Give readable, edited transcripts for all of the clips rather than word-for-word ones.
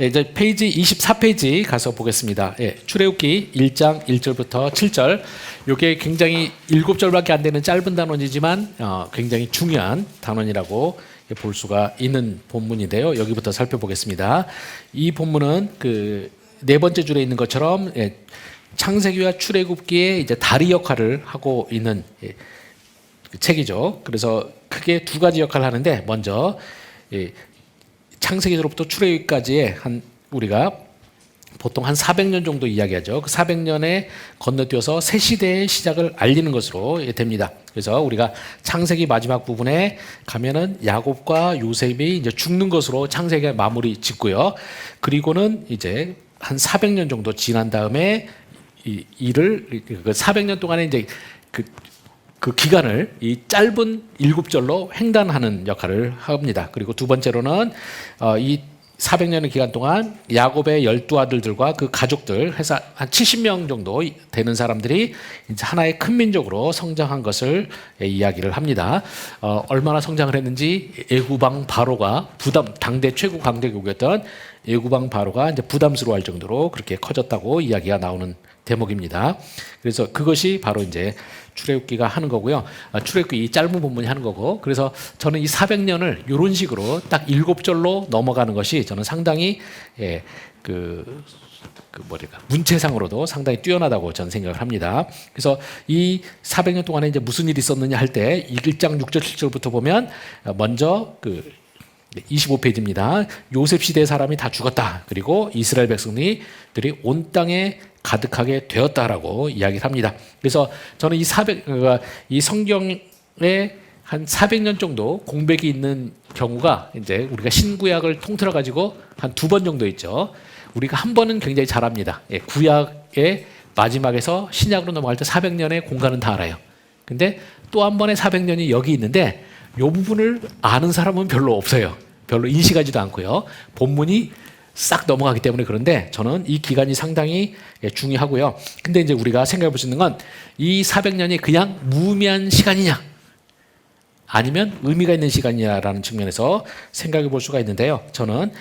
이제 페이지 24페이지 가서 보겠습니다. 출애굽기 1장 1절부터 7절. 이게 굉장히 7절밖에 안 되는 짧은 단원이지만 굉장히 중요한 단원이라고 볼 수가 있는 본문인데요. 여기부터 살펴보겠습니다. 이 본문은 그 네 번째 줄에 있는 것처럼 창세기와 출애굽기의 이제 다리 역할을 하고 있는 책이죠. 그래서 크게 두 가지 역할을 하는데, 먼저 창세기로부터 출애굽기까지의 우리가 보통 한 400년 정도 이야기하죠. 그 400년에 건너뛰어서 새 시대의 시작을 알리는 것으로 됩니다. 그래서 우리가 창세기 마지막 부분에 가면은 야곱과 요셉이 이제 죽는 것으로 창세기가 마무리 짓고요. 그리고는 이제 한 400년 정도 지난 다음에 이를 그 400년 동안에 이제 그 기간을 이 짧은 7절로 횡단하는 역할을 합니다. 그리고 두 번째로는 이 400년의 기간 동안 야곱의 12아들들과 그 가족들 해서 한 70명 정도 되는 사람들이 이제 하나의 큰 민족으로 성장한 것을 이야기를 합니다. 얼마나 성장을 했는지 애굽왕 바로가 당대 최고 강대국이었던 애굽왕 바로가 이제 부담스러워할 정도로 그렇게 커졌다고 이야기가 나오는 대목입니다. 그래서 그것이 바로 이제 출애굽기가 하는 거고요. 출애굽기 이 짧은 본문이 하는 거고, 그래서 저는 이 400년을 이런 식으로 딱 7절로 넘어가는 것이 저는 상당히 문체상으로도 상당히 뛰어나다고 저는 생각을 합니다. 그래서 이 400년 동안에 이제 무슨 일이 있었느냐 할 때 1장 6절 7절부터 보면 먼저 25페이지입니다. 요셉 시대의 사람이 다 죽었다. 그리고 이스라엘 백성들이 온 땅에 가득하게 되었다라고 이야기를 합니다. 그래서 저는 이 성경에 한 400년 정도 공백이 있는 경우가 이제 우리가 신구약을 통틀어 가지고 한 2번 정도 있죠. 우리가 한 번은 굉장히 잘합니다. 구약의 마지막에서 신약으로 넘어갈 때 400년의 공간은 다 알아요. 근데 또 한 번의 400년이 여기 있는데 이 부분을 아는 사람은 별로 없어요. 별로 인식하지도 않고요. 본문이 싹 넘어가기 때문에. 그런데 저는 이 기간이 상당히 중요하고요. 근데 이제 우리가 생각해 볼 수 있는 건 이 400년이 그냥 무의미한 시간이냐 아니면 의미가 있는 시간이냐라는 측면에서 생각해 볼 수가 있는데요. 저는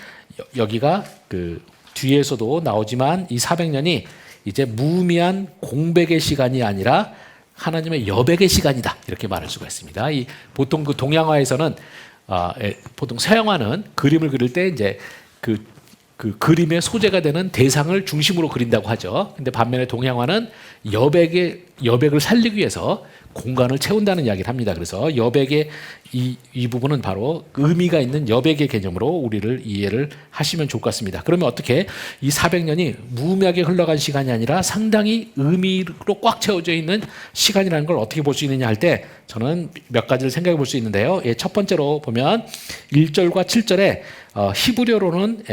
여기가 그 뒤에서도 나오지만 이 400년이 이제 무의미한 공백의 시간이 아니라 하나님의 여백의 시간이다, 이렇게 말할 수가 있습니다. 보통 그 동양화에서는 보통 서양화는 그림을 그릴 때 이제 그 그림의 소재가 되는 대상을 중심으로 그린다고 하죠. 근데 반면에 동양화는 여백을 살리기 위해서 공간을 채운다는 이야기를 합니다. 그래서 여백의 이 부분은 바로 의미가 있는 여백의 개념으로 우리를 이해를 하시면 좋을 것 같습니다. 그러면 어떻게 이 400년이 무의미하게 흘러간 시간이 아니라 상당히 의미로 꽉 채워져 있는 시간이라는 걸 어떻게 볼 수 있느냐 할 때 저는 몇 가지를 생각해 볼 수 있는데요. 첫 번째로 보면 1절과 7절에 히브리어로는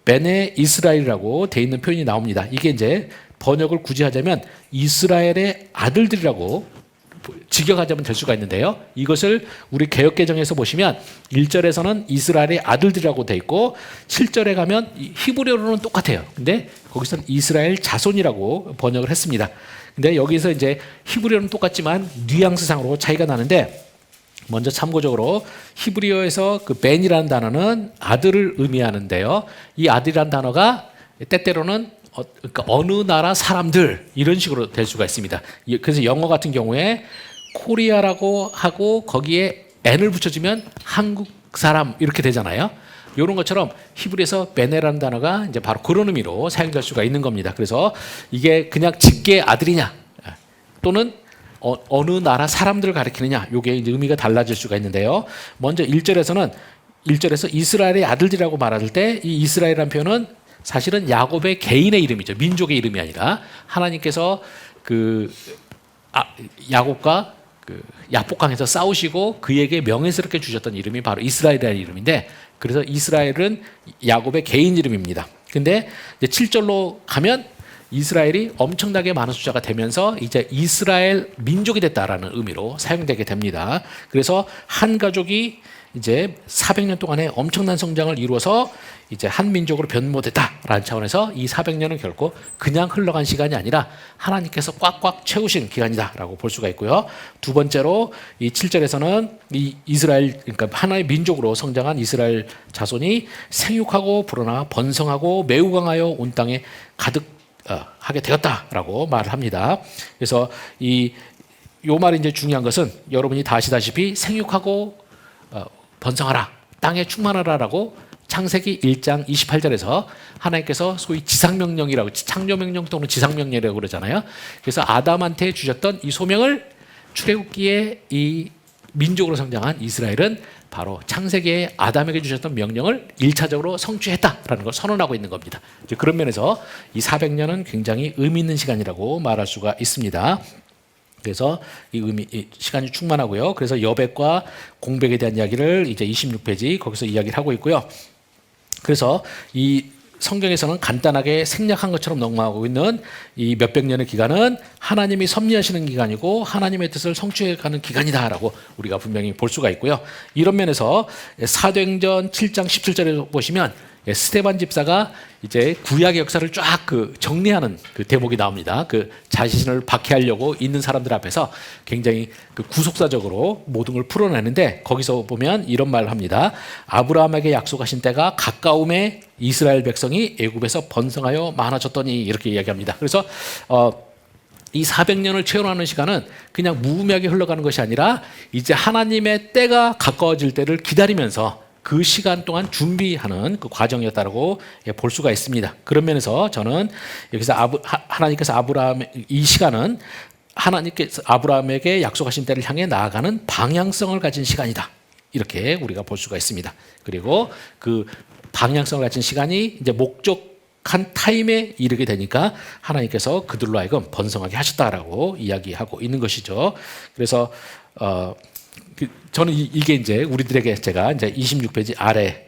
베네 이스라엘이라고 돼 있는 표현이 나옵니다. 이게 이제 번역을 굳이 하자면 이스라엘의 아들들이라고 직역하자면 될 수가 있는데요. 이것을 우리 개역개정에서 보시면 1절에서는 이스라엘의 아들들이라고 돼 있고 7절에 가면 히브리어로는 똑같아요. 근데 거기서는 이스라엘 자손이라고 번역을 했습니다. 근데 여기서 이제 히브리어는 똑같지만 뉘앙스상으로 차이가 나는데, 먼저 참고적으로 히브리어에서 그 벤이라는 단어는 아들을 의미하는데요. 이 아들이라는 단어가 때때로는 그러니까 어느 나라 사람들 이런 식으로 될 수가 있습니다. 그래서 영어 같은 경우에 코리아라고 하고 거기에 n을 붙여주면 한국 사람 이렇게 되잖아요. 이런 것처럼 히브리에서 베네라는 단어가 이제 바로 그런 의미로 사용될 수가 있는 겁니다. 그래서 이게 그냥 직계 아들이냐 또는 어느 나라 사람들을 가리키느냐, 이게 이제 의미가 달라질 수가 있는데요. 먼저 1절에서 이스라엘의 아들들이라고 말할 때 이 이스라엘이라는 표현은 사실은 야곱의 개인의 이름이죠. 민족의 이름이 아니라 하나님께서 야곱과 야복강에서 싸우시고 그에게 명예스럽게 주셨던 이름이 바로 이스라엘이라는 이름인데, 그래서 이스라엘은 야곱의 개인 이름입니다. 근데 이제 7절로 가면 이스라엘이 엄청나게 많은 숫자가 되면서 이제 이스라엘 민족이 됐다라는 의미로 사용되게 됩니다. 그래서 한 가족이 이제 400년 동안에 엄청난 성장을 이루어서 이제 한 민족으로 변모됐다라는 차원에서 이 400년은 결코 그냥 흘러간 시간이 아니라 하나님께서 꽉꽉 채우신 기간이다라고 볼 수가 있고요. 두 번째로 이 7절에서는 이 이스라엘, 그러니까 하나의 민족으로 성장한 이스라엘 자손이 생육하고 불어나 번성하고 매우 강하여 온 땅에 가득 하게 되었다라고 말을 합니다. 그래서 요 말이 이제 중요한 것은 여러분이 다 아시다시피 생육하고 번성하라, 땅에 충만하라라고 창세기 1장 28절에서 하나님께서 소위 지상명령이라고, 창조명령 또는 지상명령이라고 그러잖아요. 그래서 아담한테 주셨던 이 소명을 출애굽기에 이 민족으로 성장한 이스라엘은 바로 창세기에 아담에게 주셨던 명령을 1차적으로 성취했다라는 걸 선언하고 있는 겁니다. 이제 그런 면에서 이 400년은 굉장히 의미 있는 시간이라고 말할 수가 있습니다. 그래서 이 시간이 충만하고요. 그래서 여백과 공백에 대한 이야기를 이제 26페이지 거기서 이야기를 하고 있고요. 그래서 이 성경에서는 간단하게 생략한 것처럼 넘어가고 있는 이 몇백 년의 기간은 하나님이 섭리하시는 기간이고 하나님의 뜻을 성취해가는 기간이다라고 우리가 분명히 볼 수가 있고요. 이런 면에서 사도행전 7장 17절에 보시면 스데반 집사가 이제 구약의 역사를 쫙 정리하는 그 대목이 나옵니다. 그 자신을 박해하려고 있는 사람들 앞에서 굉장히 그 구속사적으로 모든 걸 풀어내는데 거기서 보면 이런 말을 합니다. 아브라함에게 약속하신 때가 가까움에 이스라엘 백성이 애굽에서 번성하여 많아졌더니 이렇게 이야기합니다. 그래서 이 400년을 채워나가는 시간은 그냥 무의미하게 흘러가는 것이 아니라 이제 하나님의 때가 가까워질 때를 기다리면서 그 시간 동안 준비하는 그 과정이었다고 볼 수가 있습니다. 그런 면에서 저는 여기서 하나님께서 이 시간은 하나님께서 아브라함에게 약속하신 때를 향해 나아가는 방향성을 가진 시간이다. 이렇게 우리가 볼 수가 있습니다. 그리고 그 방향성을 가진 시간이 이제 목적한 타임에 이르게 되니까 하나님께서 그들로 하여금 번성하게 하셨다라고 이야기하고 있는 것이죠. 그래서 저는 이게 이제 우리들에게 제가 이제 26페이지 아래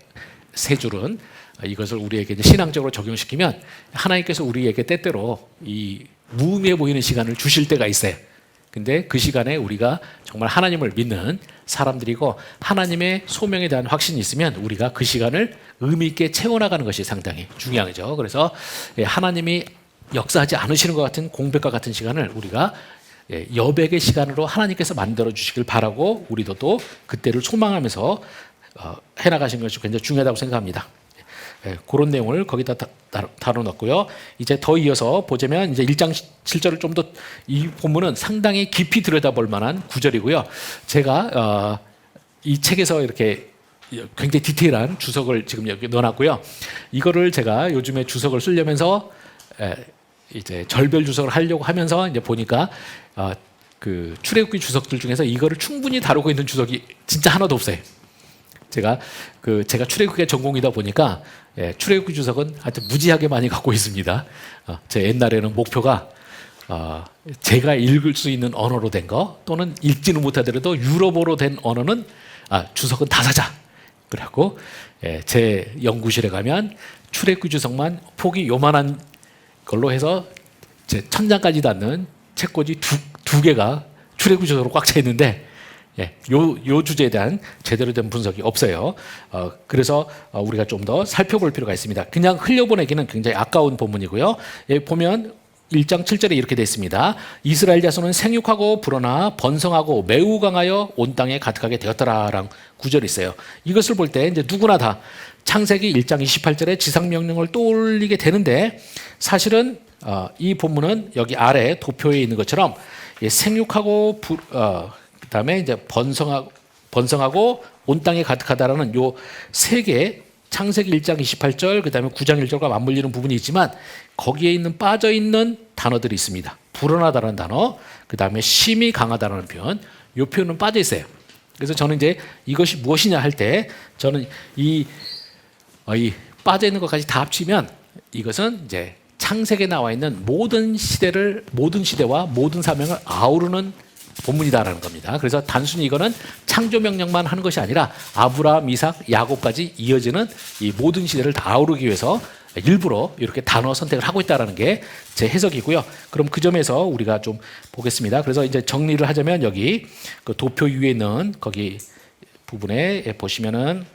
세 줄은 이것을 우리에게 이제 신앙적으로 적용시키면 하나님께서 우리에게 때때로 이 무의미해 보이는 시간을 주실 때가 있어요. 근데 그 시간에 우리가 정말 하나님을 믿는 사람들이고 하나님의 소명에 대한 확신이 있으면 우리가 그 시간을 의미 있게 채워나가는 것이 상당히 중요하죠. 그래서 하나님이 역사하지 않으시는 것 같은 공백과 같은 시간을 우리가 여백의 시간으로 하나님께서 만들어 주시길 바라고 우리도 또 그때를 소망하면서 해나가신 것이 굉장히 중요하다고 생각합니다. 그런 내용을 거기다 다뤄놨고요. 이제 더 이어서 보자면 이제 1장 7절을 좀 더, 이 본문은 상당히 깊이 들여다볼 만한 구절이고요. 제가 이 책에서 이렇게 굉장히 디테일한 주석을 지금 여기 넣어놨고요. 이거를 제가 요즘에 주석을 쓰려면서 이제 절별 주석을 하려고 하면서 이제 보니까 그 출애굽기 주석들 중에서 이거를 충분히 다루고 있는 주석이 진짜 하나도 없어요. 제가 출애굽기가 전공이다 보니까 출애굽기 주석은 하여튼 무지하게 많이 갖고 있습니다. 제 옛날에는 목표가 제가 읽을 수 있는 언어로 된 거 또는 읽지는 못하더라도 유럽어로 된 언어는 주석은 다 사자. 그래갖고 제 연구실에 가면 출애굽기 주석만 폭이 요만한 걸로 해서 제 천장까지 닿는 책꽂이 두 개가 출애굽기 주석으로 꽉 차 있는데 요 주제에 대한 제대로 된 분석이 없어요. 그래서 우리가 좀 더 살펴볼 필요가 있습니다. 그냥 흘려보내기는 굉장히 아까운 본문이고요. 보면 1장 7절에 이렇게 되어 있습니다. 이스라엘 자손은 생육하고 불어나 번성하고 매우 강하여 온 땅에 가득하게 되었더라라는 구절이 있어요. 이것을 볼 때 이제 누구나 다 창세기 1장 28절에 지상명령을 떠올리게 되는데 사실은 이 본문은 여기 아래 도표에 있는 것처럼 생육하고 그다음에 이제 번성하고 온 땅에 가득하다라는 요 세 개 창세기 1장 28절 그다음에 9장 1절과 맞물리는 부분이 있지만 거기에 있는 빠져 있는 단어들이 있습니다. 불어나다라는 단어, 그다음에 심히 강하다라는 표현, 요 표현은 빠져 있어요. 그래서 저는 이제 이것이 무엇이냐 할 때 저는 이 빠져 있는 것까지 다 합치면 이것은 이제 창세기에 나와 있는 모든 시대와 모든 사명을 아우르는 본문이다라는 겁니다. 그래서 단순히 이거는 창조 명령만 하는 것이 아니라 아브라함, 이삭, 야곱까지 이어지는 이 모든 시대를 다 아우르기 위해서 일부러 이렇게 단어 선택을 하고 있다는 게 제 해석이고요. 그럼 그 점에서 우리가 좀 보겠습니다. 그래서 이제 정리를 하자면 여기 그 도표 위에 있는 거기 부분에 보시면은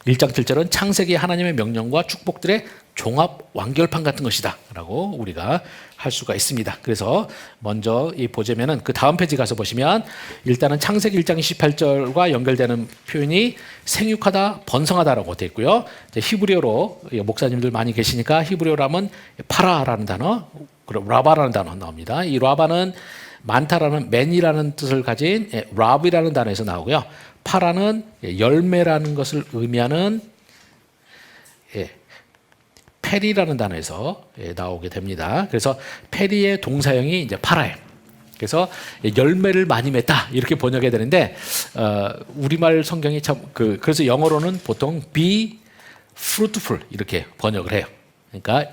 1장 7절은 창세기 하나님의 명령과 축복들의 종합 완결판 같은 것이다 라고 우리가 할 수가 있습니다. 그래서 먼저 이 보자면은 그 다음 페이지 가서 보시면 일단은 창세기 1장 28절과 연결되는 표현이 생육하다 번성하다라고 되어 있고요. 히브리어로 목사님들 많이 계시니까 히브리어로 하면 파라라는 단어, 라바라는 단어 나옵니다. 이 라바는 많다라는 맨이라는 뜻을 가진 랍이라는 단어에서 나오고요. 파라는 열매라는 것을 의미하는 페리라는 단어에서 나오게 됩니다. 그래서 페리의 동사형이 이제 파라예요. 그래서 열매를 많이 맺다 이렇게 번역해야 되는데 우리말 성경이 참 그래서 영어로는 보통 be fruitful 이렇게 번역을 해요. 그러니까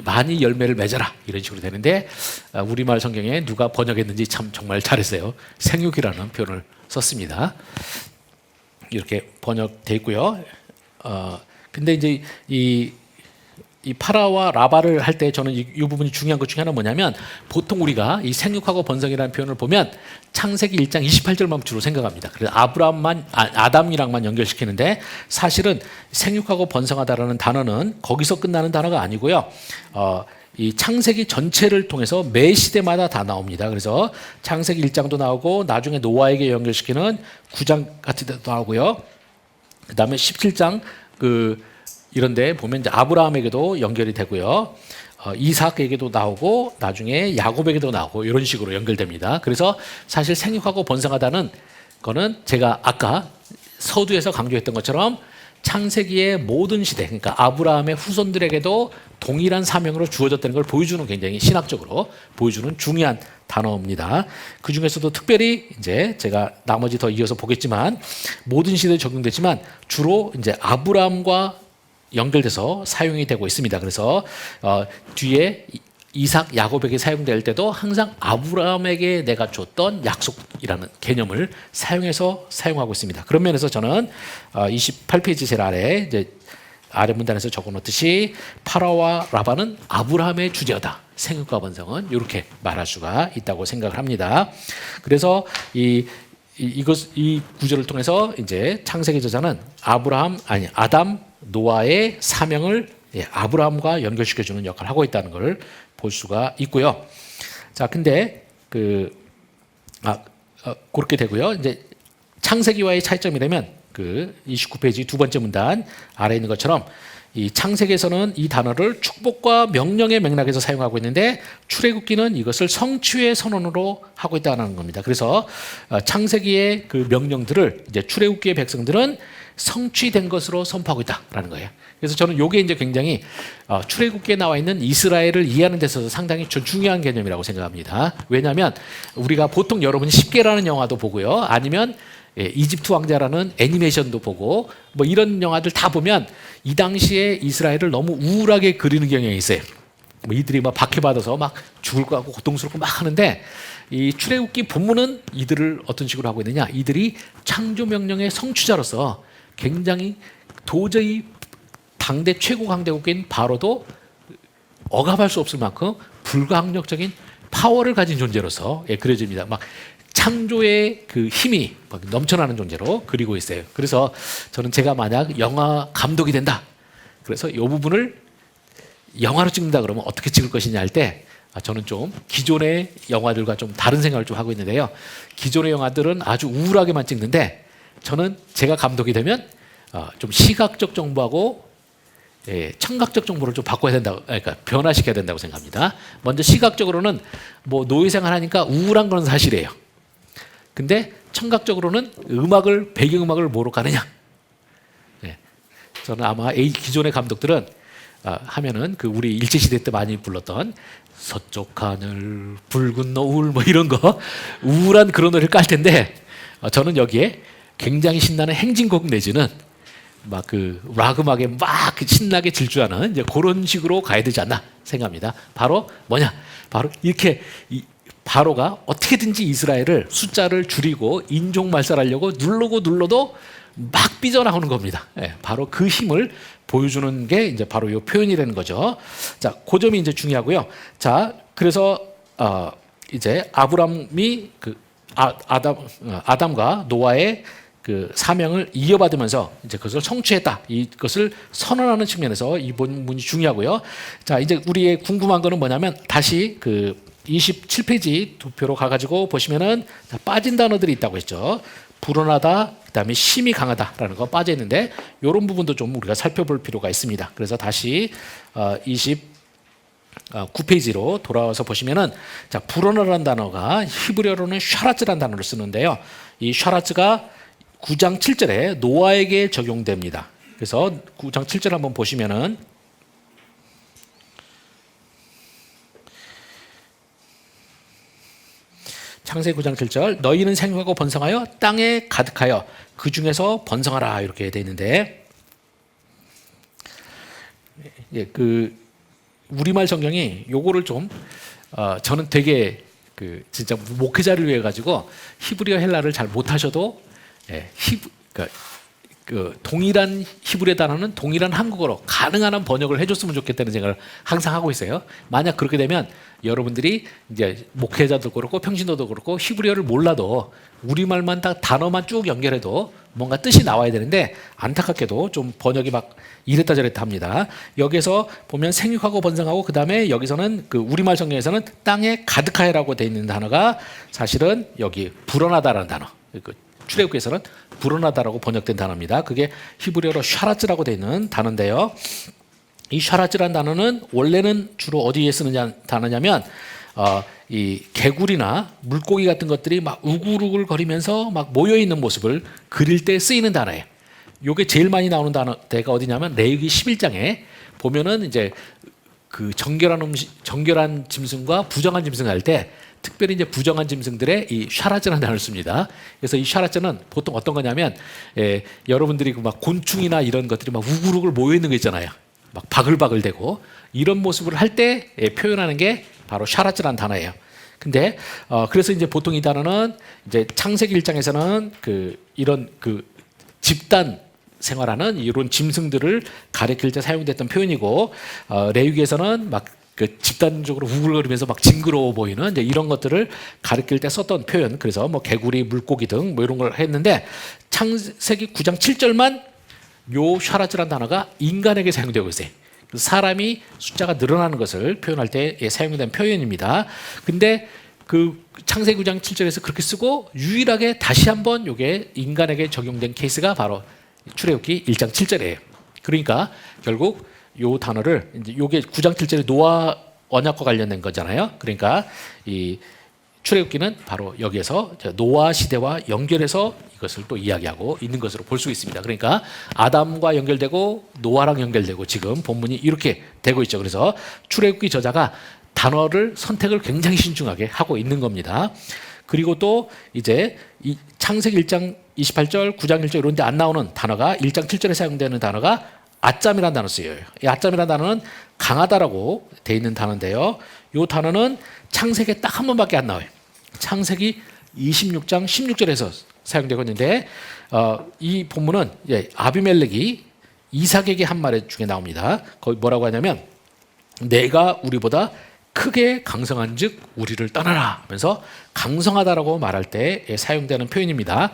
많이 열매를 맺어라 이런 식으로 되는데 우리말 성경에 누가 번역했는지 참 정말 잘했어요. 생육이라는 표현을 썼습니다. 이렇게 번역돼 있고요. 근데 이제 이 파라와 라바를 할 때 저는 이 부분이 중요한 것 중에 하나 뭐냐면 보통 우리가 이 생육하고 번성이라는 표현을 보면 창세기 1장 28절만 주로 생각합니다. 그래서 아담이랑만 연결시키는데 사실은 생육하고 번성하다라는 단어는 거기서 끝나는 단어가 아니고요. 이 창세기 전체를 통해서 매 시대마다 다 나옵니다. 그래서 창세기 1장도 나오고 나중에 노아에게 연결시키는 9장 같은 데도 나오고요. 그 다음에 17장 이런데 보면 이제 아브라함에게도 연결이 되고요. 이삭에게도 나오고 나중에 야곱에게도 나오고 이런 식으로 연결됩니다. 그래서 사실 생육하고 번성하다는 거는 제가 아까 서두에서 강조했던 것처럼 창세기의 모든 시대, 그러니까 아브라함의 후손들에게도 동일한 사명으로 주어졌다는 걸 보여주는 굉장히 신학적으로 보여주는 중요한 단어입니다. 그 중에서도 특별히 이제 제가 나머지 더 이어서 보겠지만 모든 시대에 적용되지만 주로 이제 아브라함과 연결돼서 사용이 되고 있습니다. 그래서 뒤에 이삭, 야곱에게 사용될 때도 항상 아브라함에게 내가 줬던 약속이라는 개념을 사용해서 사용하고 있습니다. 그런 면에서 저는 28페이지 제일 아래 이제 아래 문단에서 적어놓듯이 파라와 라바는 아브라함의 주제어다. 생육과 번성은 이렇게 말할 수가 있다고 생각을 합니다. 그래서 이 구절을 통해서 이제 창세기 저자는 아담, 노아의 사명을 아브라함과 연결시켜주는 역할을 하고 있다는 걸 볼 수가 있고요. 자, 근데 그렇게 되고요. 이제 창세기와의 차이점이라면 29페이지 두 번째 문단 아래에 있는 것처럼 이 창세기에서는 이 단어를 축복과 명령의 맥락에서 사용하고 있는데 출애굽기는 이것을 성취의 선언으로 하고 있다는 겁니다. 그래서 창세기의 그 명령들을 이제 출애굽기의 백성들은 성취된 것으로 선포하고 있다라는 거예요. 그래서 저는 이게 이제 굉장히 출애굽기에 나와 있는 이스라엘을 이해하는 데 있어서 상당히 중요한 개념이라고 생각합니다. 왜냐하면 우리가 보통 여러분이 10개라는 영화도 보고요, 아니면 이집트 왕자라는 애니메이션도 보고 뭐 이런 영화들 다 보면 이 당시에 이스라엘을 너무 우울하게 그리는 경향이 있어요. 뭐 이들이 막 박해받아서 막 죽을 것 같고 고통스럽고 막 하는데 이 출애굽기 본문은 이들을 어떤 식으로 하고 있느냐? 이들이 창조 명령의 성취자로서 굉장히 도저히 당대 최고 강대국인 바로도 억압할 수 없을 만큼 불가항력적인 파워를 가진 존재로서 그려집니다. 막 창조의 그 힘이 넘쳐나는 존재로 그리고 있어요. 그래서 저는 제가 만약 영화 감독이 된다, 그래서 이 부분을 영화로 찍는다 그러면 어떻게 찍을 것이냐 할 때 저는 좀 기존의 영화들과 좀 다른 생각을 좀 하고 있는데요. 기존의 영화들은 아주 우울하게만 찍는데 저는 제가 감독이 되면 좀 시각적 정보하고 청각적 정보를 좀 바꿔야 된다고, 그러니까 변화시켜야 된다고 생각합니다. 먼저 시각적으로는 뭐 노예생활 하니까 우울한 건 사실이에요. 근데 청각적으로는 배경음악을 뭐로 가느냐? 저는 아마 기존의 감독들은 하면은 우리 일제시대 때 많이 불렀던 서쪽 하늘 붉은 노을 뭐 이런 거 우울한 그런 노래를 깔 텐데 저는 여기에 굉장히 신나는 행진곡 내지는 막 락 음악에 막 신나게 질주하는 이제 그런 식으로 가야 되지 않나 생각합니다. 바로 뭐냐? 바로 이렇게 바로가 어떻게든지 이스라엘을 숫자를 줄이고 인종 말살하려고 눌러도 막 삐져나오는 겁니다. 바로 그 힘을 보여주는 게 이제 바로 이 표현이 되는 거죠. 자, 그 점이 이제 중요하고요. 자, 그래서 이제 아브람이 아담과 노아의 그 사명을 이어받으면서 이제 그것을 성취했다. 이것을 선언하는 측면에서 이 본문이 중요하고요. 자, 이제 우리의 궁금한 거는 뭐냐면 다시 그 27페이지 도표로 가가지고 보시면은 빠진 단어들이 있다고 했죠. 불온하다, 그다음에 힘이 강하다라는 거 빠져 있는데 이런 부분도 좀 우리가 살펴볼 필요가 있습니다. 그래서 다시 29페이지로 돌아와서 보시면은 자, 불온하라는 단어가 히브리어로는 샤라츠라는 단어를 쓰는데요. 이 샤라츠가 9장 7절에 노아에게 적용됩니다. 그래서 9장 7절 한번 보시면은 창세기 9장 7절 너희는 생육하고 번성하여 땅에 가득하여 그 중에서 번성하라 이렇게 되어 있는데 그 우리말 성경이 요거를 좀 저는 되게 그 진짜 목회자를 위해 가지고 히브리어 헬라를 잘 못하셔도 그 동일한 히브리어 단어는 동일한 한국어로 가능한 한 번역을 해줬으면 좋겠다는 생각을 항상 하고 있어요. 만약 그렇게 되면 여러분들이 이제 목회자도 그렇고 평신도도 그렇고 히브리어를 몰라도 우리말만 다 단어만 쭉 연결해도 뭔가 뜻이 나와야 되는데 안타깝게도 좀 번역이 막 이랬다 저랬다 합니다. 여기서 보면 생육하고 번성하고 그 다음에 여기서는 그 우리말 성경에서는 땅에 가득하여라고 되어 있는 단어가 사실은 여기 불어나다라는 단어. 출애굽기에서는 불어나다라고 번역된 단어입니다. 그게 히브리어로 샤라츠라고 되어 있는 단어인데요. 이 샤라츠라는 단어는 원래는 주로 어디에 쓰는 단어냐면 이 개구리나 물고기 같은 것들이 막 우글우글 거리면서 막 모여 있는 모습을 그릴 때 쓰이는 단어예요. 이게 제일 많이 나오는 단어가 어디냐면 레위기 11장에 보면은 이제 그 정결한 짐승과 부정한 짐승 할 때 특별히 이제 부정한 짐승들의 이 샤라츠라는 단어를 씁니다. 그래서 이 샤라츠는 보통 어떤 거냐면 여러분들이 막 곤충이나 이런 것들이 막 우글우글 모여 있는 거 있잖아요. 막 바글바글대고 이런 모습을 할 때 표현하는 게 바로 샤라츠라는 단어예요. 근데 그래서 이제 보통 이 단어는 이제 창세기 1장에서는 이런 집단 생활하는 이런 짐승들을 가리킬 때 사용됐던 표현이고 레위기에서는 막 집단적으로 우글거리면서 막 징그러워 보이는 이제 이런 것들을 가리킬 때 썼던 표현. 그래서 뭐 개구리, 물고기 등 뭐 이런 걸 했는데 창세기 9장 7절만 요 샤라츠라는 단어가 인간에게 사용되고 있어요. 사람이 숫자가 늘어나는 것을 표현할 때 사용된 표현입니다. 근데 그 창세기 9장 7절에서 그렇게 쓰고 유일하게 다시 한번 요게 인간에게 적용된 케이스가 바로 출애굽기 1장 7절이에요. 그러니까 결국 요 단어를 이제 요게 9장 7절에 노아 언약과 관련된 거잖아요. 그러니까 이 출애굽기는 바로 여기에서 노아 시대와 연결해서 이것을 또 이야기하고 있는 것으로 볼 수 있습니다. 그러니까 아담과 연결되고 노아랑 연결되고 지금 본문이 이렇게 되고 있죠. 그래서 출애굽기 저자가 단어를 선택을 굉장히 신중하게 하고 있는 겁니다. 그리고 또 이제 이 창세기 1장 28절, 9장 1절 이런 데 안 나오는 단어가 1장 7절에 사용되는 단어가 아짬이라는 단어 쓰여요. 이 아짬이라는 단어는 강하다라고 돼 있는 단어인데요. 이 단어는 창세기에 딱 한 번밖에 안 나와요. 창세기 26장 16절에서 사용되고 있는데 이 본문은 아비멜렉이 이삭에게 한 말 중에 나옵니다. 거기 뭐라고 하냐면 내가 우리보다 크게 강성한 즉 우리를 떠나라 하면서 강성하다라고 말할 때 사용되는 표현입니다.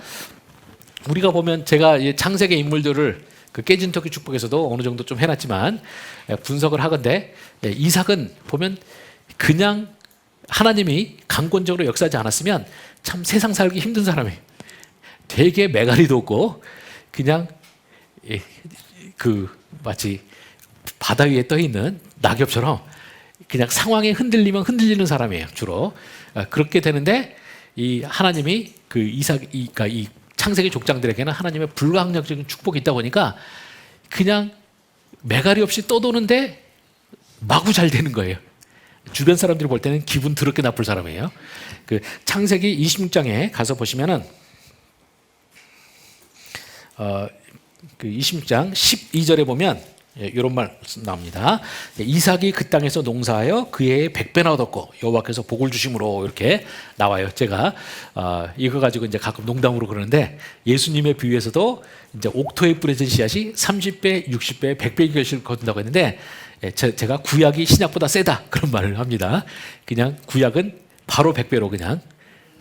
우리가 보면 제가 창세기 인물들을 그 깨진 터키 축복에서도 어느 정도 좀 해놨지만 분석을 하건대 이삭은 보면 그냥 하나님이 강권적으로 역사하지 않았으면 참 세상 살기 힘든 사람이에요. 되게 매가리도 없고 그냥 마치 바다 위에 떠 있는 낙엽처럼 그냥 상황에 흔들리면 흔들리는 사람이에요. 주로 그렇게 되는데 이 하나님이 그러니까 이 창세기 족장들에게는 하나님의 불가항력적인 축복이 있다 보니까 그냥 매가리 없이 떠도는데 마구 잘 되는 거예요. 주변 사람들이 볼 때는 기분 더럽게 나쁠 사람이에요. 그 창세기 26장에 가서 보시면은 그 26장 12절에 보면 이런 말 나옵니다. 이삭이 그 땅에서 농사하여 그의 100배나 얻었고 여호와께서 복을 주심으로 이렇게 나와요. 제가 이거 가지고 이제 가끔 농담으로 그러는데 예수님의 비유에서도 이제 옥토에 뿌려진 씨앗이 30배, 60배, 100배의 결실을 거둔다고 했는데 제가 구약이 신약보다 세다 그런 말을 합니다. 그냥 구약은 바로 100배로 그냥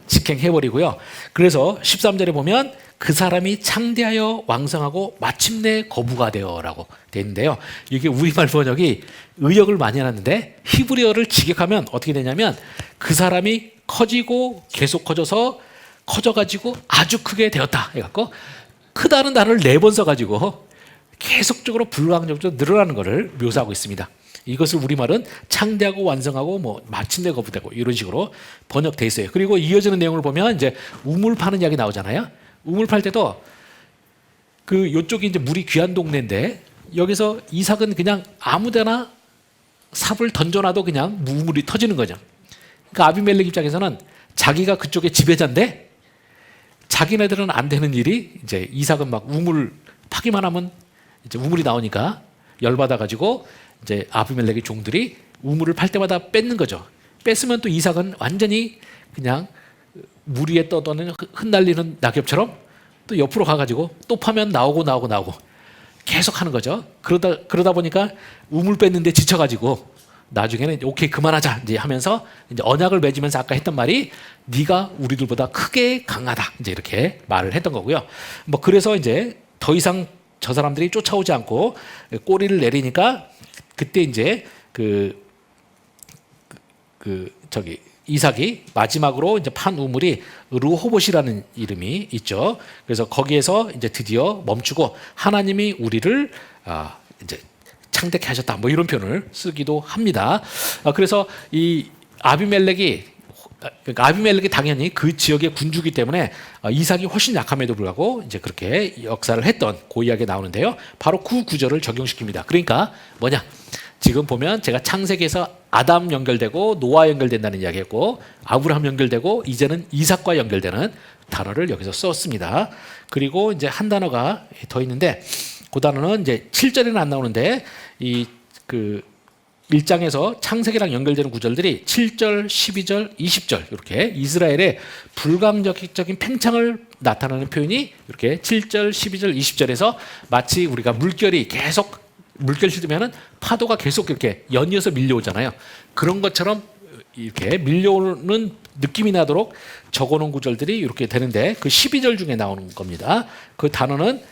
직행해버리고요. 그래서 13절에 보면 그 사람이 창대하여 왕성하고 마침내 거부가 되어라고 되어 있는데요. 이게 우리말 번역이 의역을 많이 해놨는데 히브리어를 직역하면 어떻게 되냐면 그 사람이 커지고 계속 커져가지고 아주 크게 되었다 해갖고 크다는 단어를 4번 써가지고 계속적으로 불가항력적으로 늘어나는 것을 묘사하고 있습니다. 이것을 우리말은 창대하고 완성하고 뭐 마침내 거부되고 이런 식으로 번역돼 있어요. 그리고 이어지는 내용을 보면 이제 우물 파는 이야기 나오잖아요. 우물 팔 때도 그 요쪽이 이제 물이 귀한 동네인데 여기서 이삭은 그냥 아무데나 삽을 던져놔도 그냥 우물이 터지는 거죠. 그러니까 아비멜렉 입장에서는 자기가 그쪽의 지배자인데 자기네들은 안 되는 일이 이제 이삭은 막 우물 파기만 하면 이제 우물이 나오니까 열받아 가지고 이제 아비멜렉의 종들이 우물을 팔 때마다 뺏는 거죠. 뺐으면 또 이삭은 완전히 그냥 물 위에 떠도는 흩날리는 낙엽처럼 또 옆으로 가가지고 또 파면 나오고 계속 하는 거죠. 그러다 보니까 우물 뺐는데 지쳐가지고 나중에는 오케이 그만하자 이제 하면서 이제 언약을 맺으면서 아까 했던 말이 네가 우리들보다 크게 강하다 이제 이렇게 말을 했던 거고요. 뭐 그래서 이제 더 이상 저 사람들이 쫓아오지 않고 꼬리를 내리니까 그때 이제 이삭이 마지막으로 이제 판 우물이 르호봇이라는 이름이 있죠. 그래서 거기에서 이제 드디어 멈추고 하나님이 우리를 이제 창대케 하셨다. 뭐 이런 표현을 쓰기도 합니다. 그래서 이 아비멜렉이 당연히 그 지역의 군주기 때문에 이삭이 훨씬 약함에도 불구하고 이제 그렇게 역사를 했던 그 이야기가 나오는데요. 바로 그 구절을 적용시킵니다. 그러니까 뭐냐? 지금 보면 제가 창세기에서 아담 연결되고 노아 연결된다는 이야기했고 아브라함 연결되고 이제는 이삭과 연결되는 단어를 여기서 썼습니다. 그리고 이제 한 단어가 더 있는데 그 단어는 이제 7절에는 안 나오는데 이 1장에서 창세기랑 연결되는 구절들이 7절, 12절, 20절 이렇게 이스라엘의 불가항력적인 팽창을 나타내는 표현이 이렇게 7절, 12절, 20절에서 마치 우리가 물결이 계속 물결 씻으면은 파도가 계속 이렇게 연이어서 밀려오잖아요. 그런 것처럼 이렇게 밀려오는 느낌이 나도록 적어놓은 구절들이 이렇게 되는데 그 12절 중에 나오는 겁니다. 그 단어는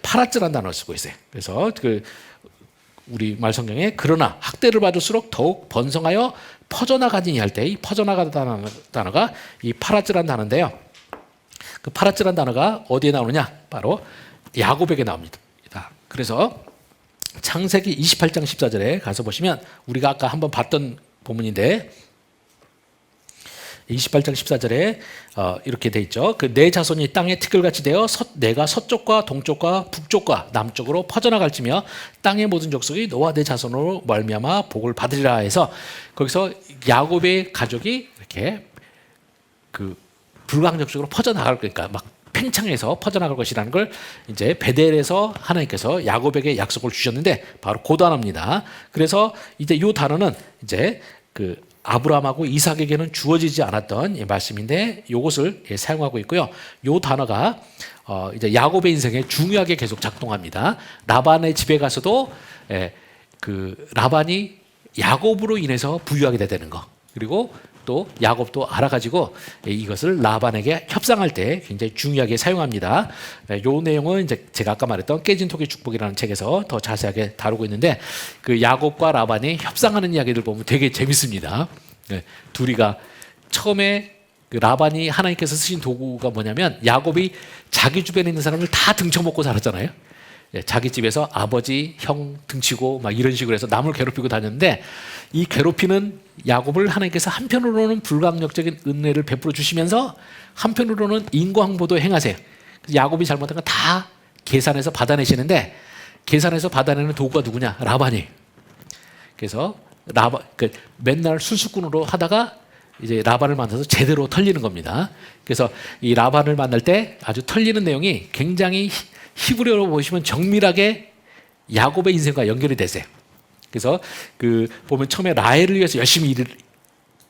파라츠라는 단어를 쓰고 있어요. 그래서 우리 말 성경에 그러나 학대를 받을수록 더욱 번성하여 퍼져나가니 할 때 이 퍼져나가다는 단어가 이 파라츠라는 단어인데요. 그 파라츠라는 단어가 어디에 나오느냐? 바로 야곱에게 나옵니다. 그래서 창세기 28장 14절에 가서 보시면 우리가 아까 한번 봤던 본문인데 28장 14절에 이렇게 돼 있죠. 그 내 자손이 땅에 티끌같이 되어 내가 서쪽과 동쪽과 북쪽과 남쪽으로 퍼져나갈지며 땅의 모든 족속이 너와 내 자손으로 말미암아 복을 받으리라 해서 거기서 야곱의 가족이 이렇게 불가항력적으로 퍼져나갈 거니까 막 팽창해서 퍼져나갈 것이라는 걸 이제 베델에서 하나님께서 야곱에게 약속을 주셨는데 바로 그 단어입니다. 그래서 이제 이 단어는 이제 아브라함하고 이삭에게는 주어지지 않았던 말씀인데 이것을 사용하고 있고요. 이 단어가 이제 야곱의 인생에 중요하게 계속 작동합니다. 라반의 집에 가서도 라반이 야곱으로 인해서 부유하게 되는 거 그리고 또 야곱도 알아가지고 이것을 라반에게 협상할 때 굉장히 중요하게 사용합니다. 이 내용은 이제 제가 아까 말했던 깨진 톡의 축복이라는 책에서 더 자세하게 다루고 있는데 그 야곱과 라반이 협상하는 이야기를 보면 되게 재밌습니다. 둘이가 처음에 라반이 하나님께서 쓰신 도구가 뭐냐면 야곱이 자기 주변에 있는 사람을 다 등쳐먹고 살았잖아요. 자기 집에서 아버지, 형 등치고 막 이런 식으로 해서 남을 괴롭히고 다녔는데 이 괴롭히는 야곱을 하나님께서 한편으로는 불가항력적인 은혜를 베풀어 주시면서 한편으로는 인과응보도 행하세요. 야곱이 잘못한 건 다 계산해서 받아내시는데 계산해서 받아내는 도구가 누구냐? 라반이. 그래서 맨날 수수꾼으로 하다가 이제 라반을 만나서 제대로 털리는 겁니다. 그래서 이 라반을 만날 때 아주 털리는 내용이 굉장히 히브리어로 보시면 정밀하게 야곱의 인생과 연결이 되세요. 그래서 그 보면 처음에 라헬을 위해서 열심히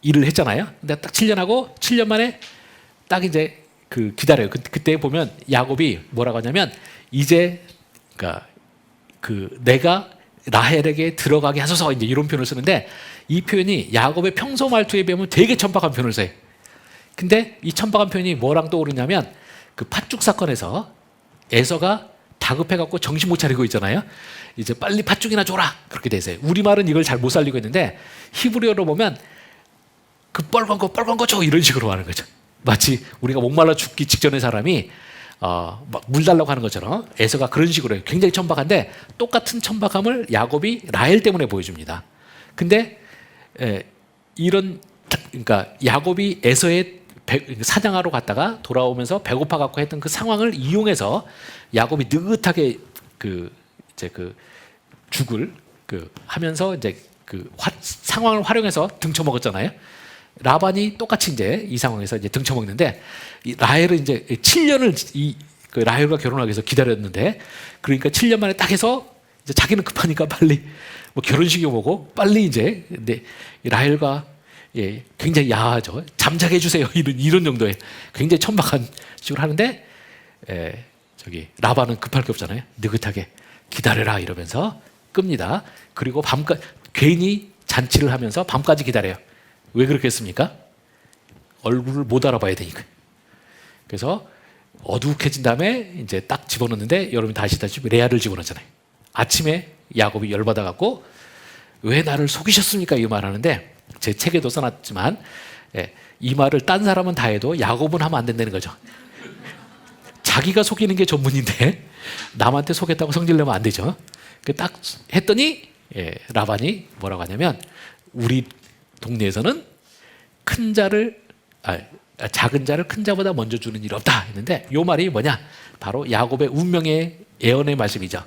일을 했잖아요. 근데 딱 7년 하고 7년 만에 딱 이제 그 기다려요. 그때 보면 야곱이 뭐라고 하냐면 이제 그러니까 그 내가 라헬에게 들어가게 하소서 이제 이런 표현을 쓰는데 이 표현이 야곱의 평소 말투에 비하면 되게 천박한 표현을 써요. 근데 이 천박한 표현이 뭐랑 떠오르냐면 그 팥죽 사건에서 에서가 다급해갖고 정신 못 차리고 있잖아요. 이제 빨리 팥죽이나 줘라 그렇게 되세요. 우리말은 이걸 잘 못 살리고 있는데 히브리어로 보면 그 빨간 거 줘 이런 식으로 하는 거죠. 마치 우리가 목말라 죽기 직전의 사람이 막 물 달라고 하는 것처럼 에서가 그런 식으로 해요. 굉장히 천박한데 똑같은 천박함을 야곱이 라헬 때문에 보여줍니다. 근데 그러니까 야곱이 에서의 사냥하러 갔다가 돌아오면서 배고파 갖고 했던 그 상황을 이용해서 야곱이 느긋하게 이제 죽을 하면서 이제 상황을 활용해서 등쳐먹었잖아요. 라반이 똑같이 이제 이 상황에서 이제 등쳐먹는데 라헬은 이제 7년을 라헬과 결혼하기 위해서 기다렸는데 그러니까 7년 만에 딱 해서 이제 자기는 급하니까 빨리 뭐 결혼식이 오고 빨리 이제 근데 라헬과 굉장히 야하죠. 잠자게 해주세요. 이런 정도의 굉장히 천박한 식으로 하는데 저기 라반은 급할 게 없잖아요. 느긋하게 기다려라 이러면서 끕니다. 그리고 밤까지 괜히 잔치를 하면서 밤까지 기다려요. 왜 그렇게 했습니까? 얼굴을 못 알아봐야 되니까. 그래서 어둑해진 다음에 이제 딱 집어넣는데 여러분이 다 아시다시피 레아를 집어넣잖아요. 아침에 야곱이 열받아갖고 왜 나를 속이셨습니까? 이 말하는데 제 책에도 써놨지만 이 말을 딴 사람은 다 해도 야곱은 하면 안 된다는 거죠. 자기가 속이는 게 전문인데 남한테 속였다고 성질내면 안 되죠. 딱 했더니 라반이 뭐라고 하냐면 우리 동네에서는 작은 자를 큰 자보다 먼저 주는 일이 없다 했는데 이 말이 뭐냐? 바로 야곱의 운명의 예언의 말씀이죠.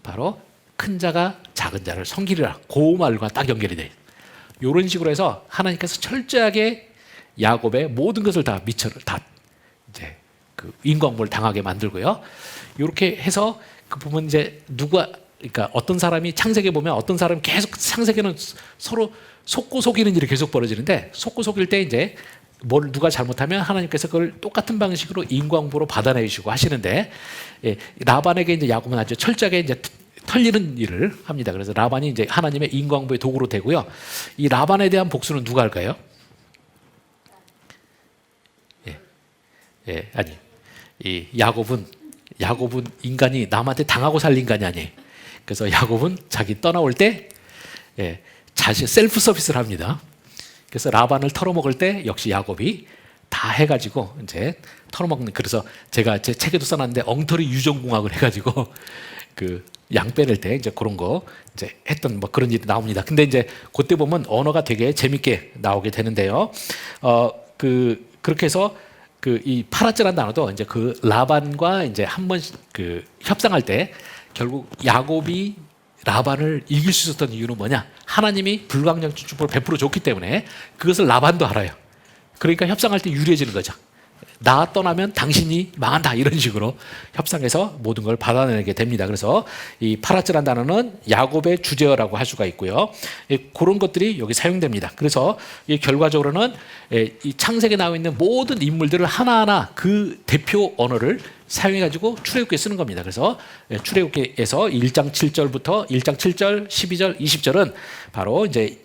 바로 큰 자가 작은 자를 섬기리라. 그 말과 딱 연결이 돼요. 이런 식으로 해서 하나님께서 철저하게 야곱의 모든 것을 다 미처를 다 이제 인과응보를 당하게 만들고요. 이렇게 해서 보면 이제 그러니까 어떤 사람이 창세기에 보면 어떤 사람이 계속 창세기는 서로 속고 속이는 일이 계속 벌어지는데 속고 속일 때 이제 누가 잘못하면 하나님께서 그걸 똑같은 방식으로 인과응보로 받아내시고 하시는데 라반에게 이제 야곱은 아주 철저하게 이제 털리는 일을 합니다. 그래서 라반이 이제 하나님의 인과응보의 도구로 되고요. 이 라반에 대한 복수는 누가 할까요? 아니. 이 야곱은 인간이 남한테 당하고 살 인간이 아니에요. 그래서 야곱은 자기 떠나올 때 자신 셀프 서비스를 합니다. 그래서 라반을 털어먹을 때 역시 야곱이 다 해가지고 이제 털어먹는. 그래서 제가 제 책에도 써놨는데 엉터리 유전공학을 해가지고 양 빼낼 때 이제 그런 거 이제 했던 뭐 그런 일이 나옵니다. 근데 이제 그때 보면 언어가 되게 재밌게 나오게 되는데요. 그렇게 해서 이 파라즈라는 단어도 이제 라반과 이제 한번 협상할 때 결국 야곱이 라반을 이길 수 있었던 이유는 뭐냐? 하나님이 불가항력 축복을 베풀어 줬기 때문에 그것을 라반도 알아요. 그러니까 협상할 때 유리해지는 거죠. 나 떠나면 당신이 망한다 이런 식으로 협상해서 모든 걸 받아내게 됩니다. 그래서 이 파라츠라는 단어는 야곱의 주제어라고 할 수가 있고요. 그런 것들이 여기 사용됩니다. 그래서 결과적으로는 이 창세기에 나와 있는 모든 인물들을 하나하나 그 대표 언어를 사용해가지고 출애굽기에 쓰는 겁니다. 그래서 출애굽기에서 1장 7절부터 1장 7절, 12절, 20절은 바로 이제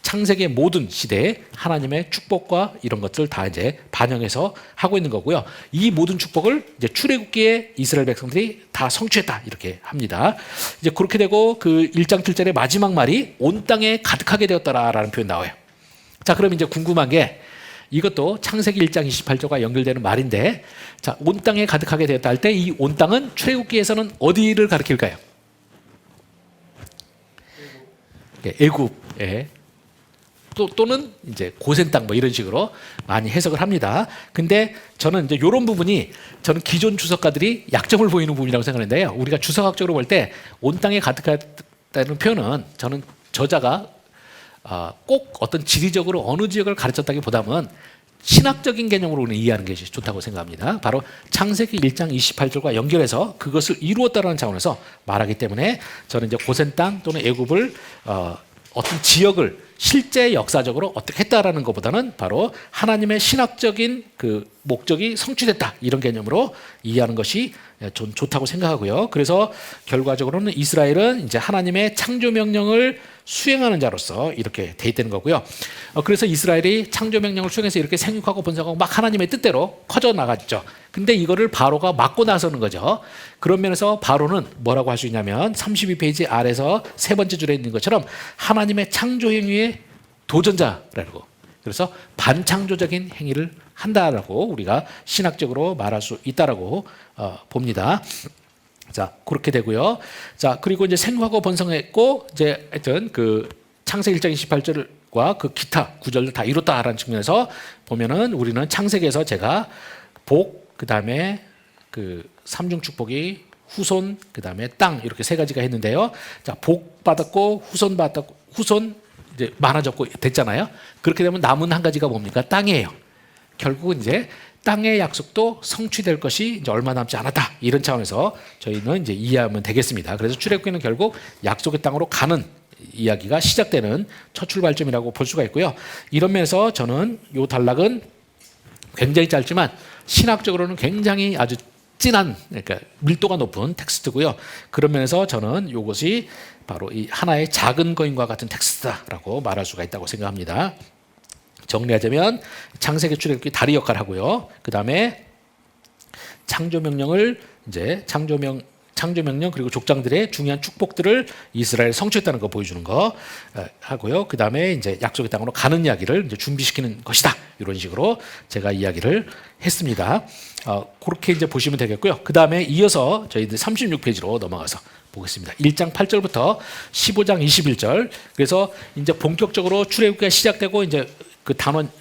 창세기의 모든 시대에 하나님의 축복과 이런 것들 다 이제 반영해서 하고 있는 거고요. 이 모든 축복을 이제 출애굽기에 이스라엘 백성들이 다 성취했다 이렇게 합니다. 이제 그렇게 되고 1장 7절의 마지막 말이 온 땅에 가득하게 되었다라는 표현 나와요. 자, 그럼 이제 궁금한 게 이것도 창세기 1장 28절과 연결되는 말인데, 자, 온 땅에 가득하게 되었다 할 때 이 온 땅은 출애굽기에서는 어디를 가리킬까요? 애굽. 또는 이제 고센 땅 뭐 이런 식으로 많이 해석을 합니다. 근데 저는 이제 이런 부분이 저는 기존 주석가들이 약점을 보이는 부분이라고 생각하는데요. 우리가 주석학적으로 볼 때 온 땅에 가득하다는 표현은 저는 저자가 꼭 어떤 지리적으로 어느 지역을 가르쳤다기보다는 신학적인 개념으로 우리는 이해하는 것이 좋다고 생각합니다. 바로 창세기 1장 28절과 연결해서 그것을 이루었다는 차원에서 말하기 때문에 저는 이제 고센 땅 또는 애굽을 어떤 지역을 실제 역사적으로 어떻게 했다라는 것보다는 바로 하나님의 신학적인 그 목적이 성취됐다 이런 개념으로 이해하는 것이 좀 좋다고 생각하고요. 그래서 결과적으로는 이스라엘은 이제 하나님의 창조 명령을 수행하는 자로서 이렇게 돼 있다는 거고요. 그래서 이스라엘이 창조 명령을 수행해서 이렇게 생육하고 번성하고 막 하나님의 뜻대로 커져 나갔죠. 근데 이거를 바로가 막고 나서는 거죠. 그런 면에서 바로는 뭐라고 할 수 있냐면 32페이지 아래서 세 번째 줄에 있는 것처럼 하나님의 창조 행위의 도전자라고, 그래서 반창조적인 행위를 한다라고 우리가 신학적으로 말할 수 있다라고 봅니다. 자, 그렇게 되고요. 자, 그리고 이제 생육하고 번성했고 이제 하여튼 그 창세기 1장 28절과 그 기타 구절을 다 이뤘다라는 측면에서 보면은 우리는 창세기에서 제가 복, 그다음에 그 삼중 축복이 후손, 그다음에 땅 이렇게 세 가지가 했는데요. 자, 복 받았고 후손 받았고 후손 이제 많아졌고 됐잖아요. 그렇게 되면 남은 한 가지가 뭡니까? 땅이에요. 결국은 이제 땅의 약속도 성취될 것이 이제 얼마 남지 않았다. 이런 차원에서 저희는 이제 이해하면 되겠습니다. 그래서 출애굽기는 결국 약속의 땅으로 가는 이야기가 시작되는 첫 출발점이라고 볼 수가 있고요. 이런 면에서 저는 이 단락은 굉장히 짧지만 신학적으로는 굉장히 아주 진한, 그러니까 밀도가 높은 텍스트고요. 그런 면에서 저는 이것이 바로 이 하나의 작은 거인과 같은 텍스트다라고 말할 수가 있다고 생각합니다. 정리하자면 창세기 출애굽기 다리 역할을 하고요. 그 다음에 창조 명령을 이제 창조 명령 그리고 족장들의 중요한 축복들을 이스라엘 성취했다는 거 보여주는 거 하고요. 그 다음에 이제 약속의 땅으로 가는 이야기를 이제 준비시키는 것이다. 이런 식으로 제가 이야기를 했습니다. 그렇게 이제 보시면 되겠고요. 그 다음에 이어서 저희들 36페이지로 넘어가서 보겠습니다. 1장 8절부터 15장 21절. 그래서 이제 본격적으로 출애굽기가 시작되고 이제 그 단원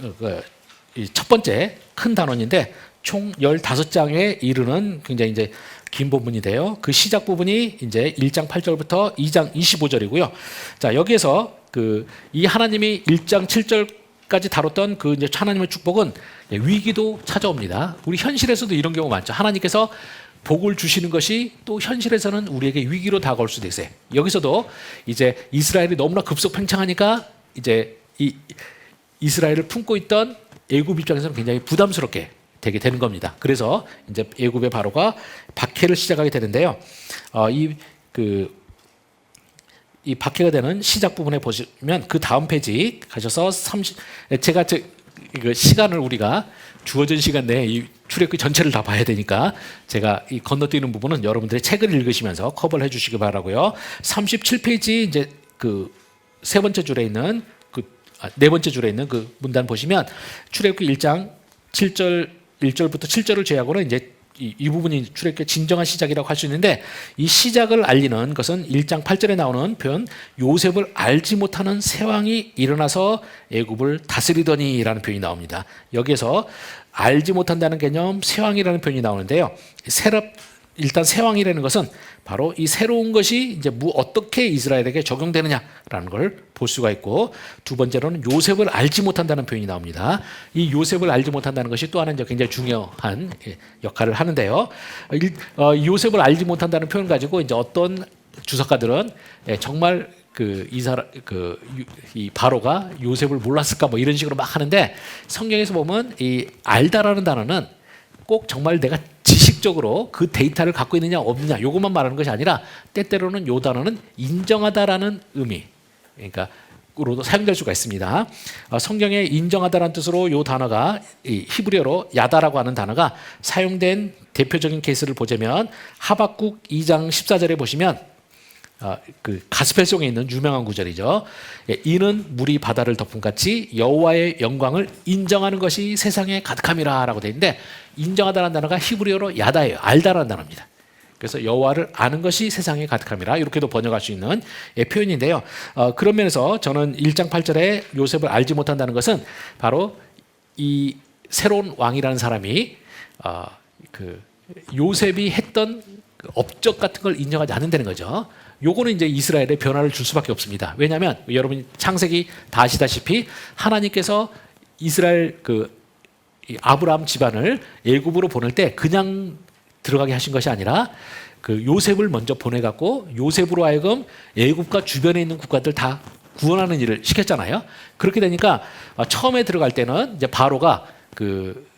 첫 번째 큰 단원인데 총 15장에 이르는 굉장히 이제 긴 부분인데요. 그 시작 부분이 이제 1장 8절부터 2장 25절이고요. 자, 여기에서 그 이 하나님이 1장 7절까지 다뤘던 그 이제 하나님의 축복은 위기도 찾아옵니다. 우리 현실에서도 이런 경우 많죠. 하나님께서 복을 주시는 것이 또 현실에서는 우리에게 위기로 다가올 수도 있어요. 여기서도 이제 이스라엘이 너무나 급속팽창하니까 이제 이 이스라엘을 품고 있던 애굽 입장에서는 굉장히 부담스럽게 되게 되는 겁니다. 그래서 이제 애굽의 바로가 박해를 시작하게 되는데요. 이 박해가 되는 시작 부분에 보시면 그 다음 페이지 가셔서 제가 이거 시간을 우리가 주어진 시간 내에 이 출애굽기 전체를 다 봐야 되니까 제가 이 건너뛰는 부분은 여러분들의 책을 읽으시면서 커버를 해주시기 바라고요. 37페이지 이제 그 세 번째 줄에 있는 네 번째 줄에 있는 그 문단 보시면 출애굽기 1장 1절부터 7절을 제외하고는 이제 이 부분이 출애굽기의 진정한 시작이라고 할 수 있는데, 이 시작을 알리는 것은 1장 8절에 나오는 표현 요셉을 알지 못하는 새 왕이 일어나서 애굽을 다스리더니라는 표현이 나옵니다. 여기에서 알지 못한다는 개념 새 왕이라는 표현이 나오는데요. 일단 새 왕이라는 것은 바로 이 새로운 것이 이제 어떻게 이스라엘에게 적용되느냐라는 걸 볼 수가 있고, 두 번째로는 요셉을 알지 못한다는 표현이 나옵니다. 이 요셉을 알지 못한다는 것이 또 하나 이제 굉장히 중요한 역할을 하는데요. 요셉을 알지 못한다는 표현 가지고 이제 어떤 주석가들은 정말 이 바로가 요셉을 몰랐을까 뭐 이런 식으로 막 하는데, 성경에서 보면 이 알다라는 단어는 꼭 정말 내가 지식적으로 그 데이터를 갖고 있느냐 없느냐 이것만 말하는 것이 아니라 때때로는 이 단어는 인정하다라는 의미, 그러니까 로도 사용될 수가 있습니다. 성경에 인정하다라는 뜻으로 이 단어가 이 히브리어로 야다라고 하는 단어가 사용된 대표적인 케이스를 보자면 하박국 2장 14절에 보시면 그 가스펠송에 있는 유명한 구절이죠. 이는 물이 바다를 덮음같이 여호와의 영광을 인정하는 것이 세상에 가득함이라라고 되어 있는데, 인정하다라는 단어가 히브리어로 야다예요. 알다라는 단어입니다. 그래서 여호와를 아는 것이 세상에 가득함이라 이렇게도 번역할 수 있는 표현인데요. 그런 면에서 저는 1장 8절에 요셉을 알지 못한다는 것은 바로 이 새로운 왕이라는 사람이 그 요셉이 했던 그 업적 같은 걸 인정하지 않는다는 거죠. 요거는 이제 이스라엘에 변화를 줄 수밖에 없습니다. 왜냐하면 여러분이 창세기 다 아시다시피 하나님께서 이스라엘 그 이 아브라함 집안을 애굽으로 보낼 때 그냥 들어가게 하신 것이 아니라 그 요셉을 먼저 보내갖고 요셉으로 하여금 애굽과 주변에 있는 국가들 다 구원하는 일을 시켰잖아요. 그렇게 되니까 처음에 들어갈 때는 이제 바로가 그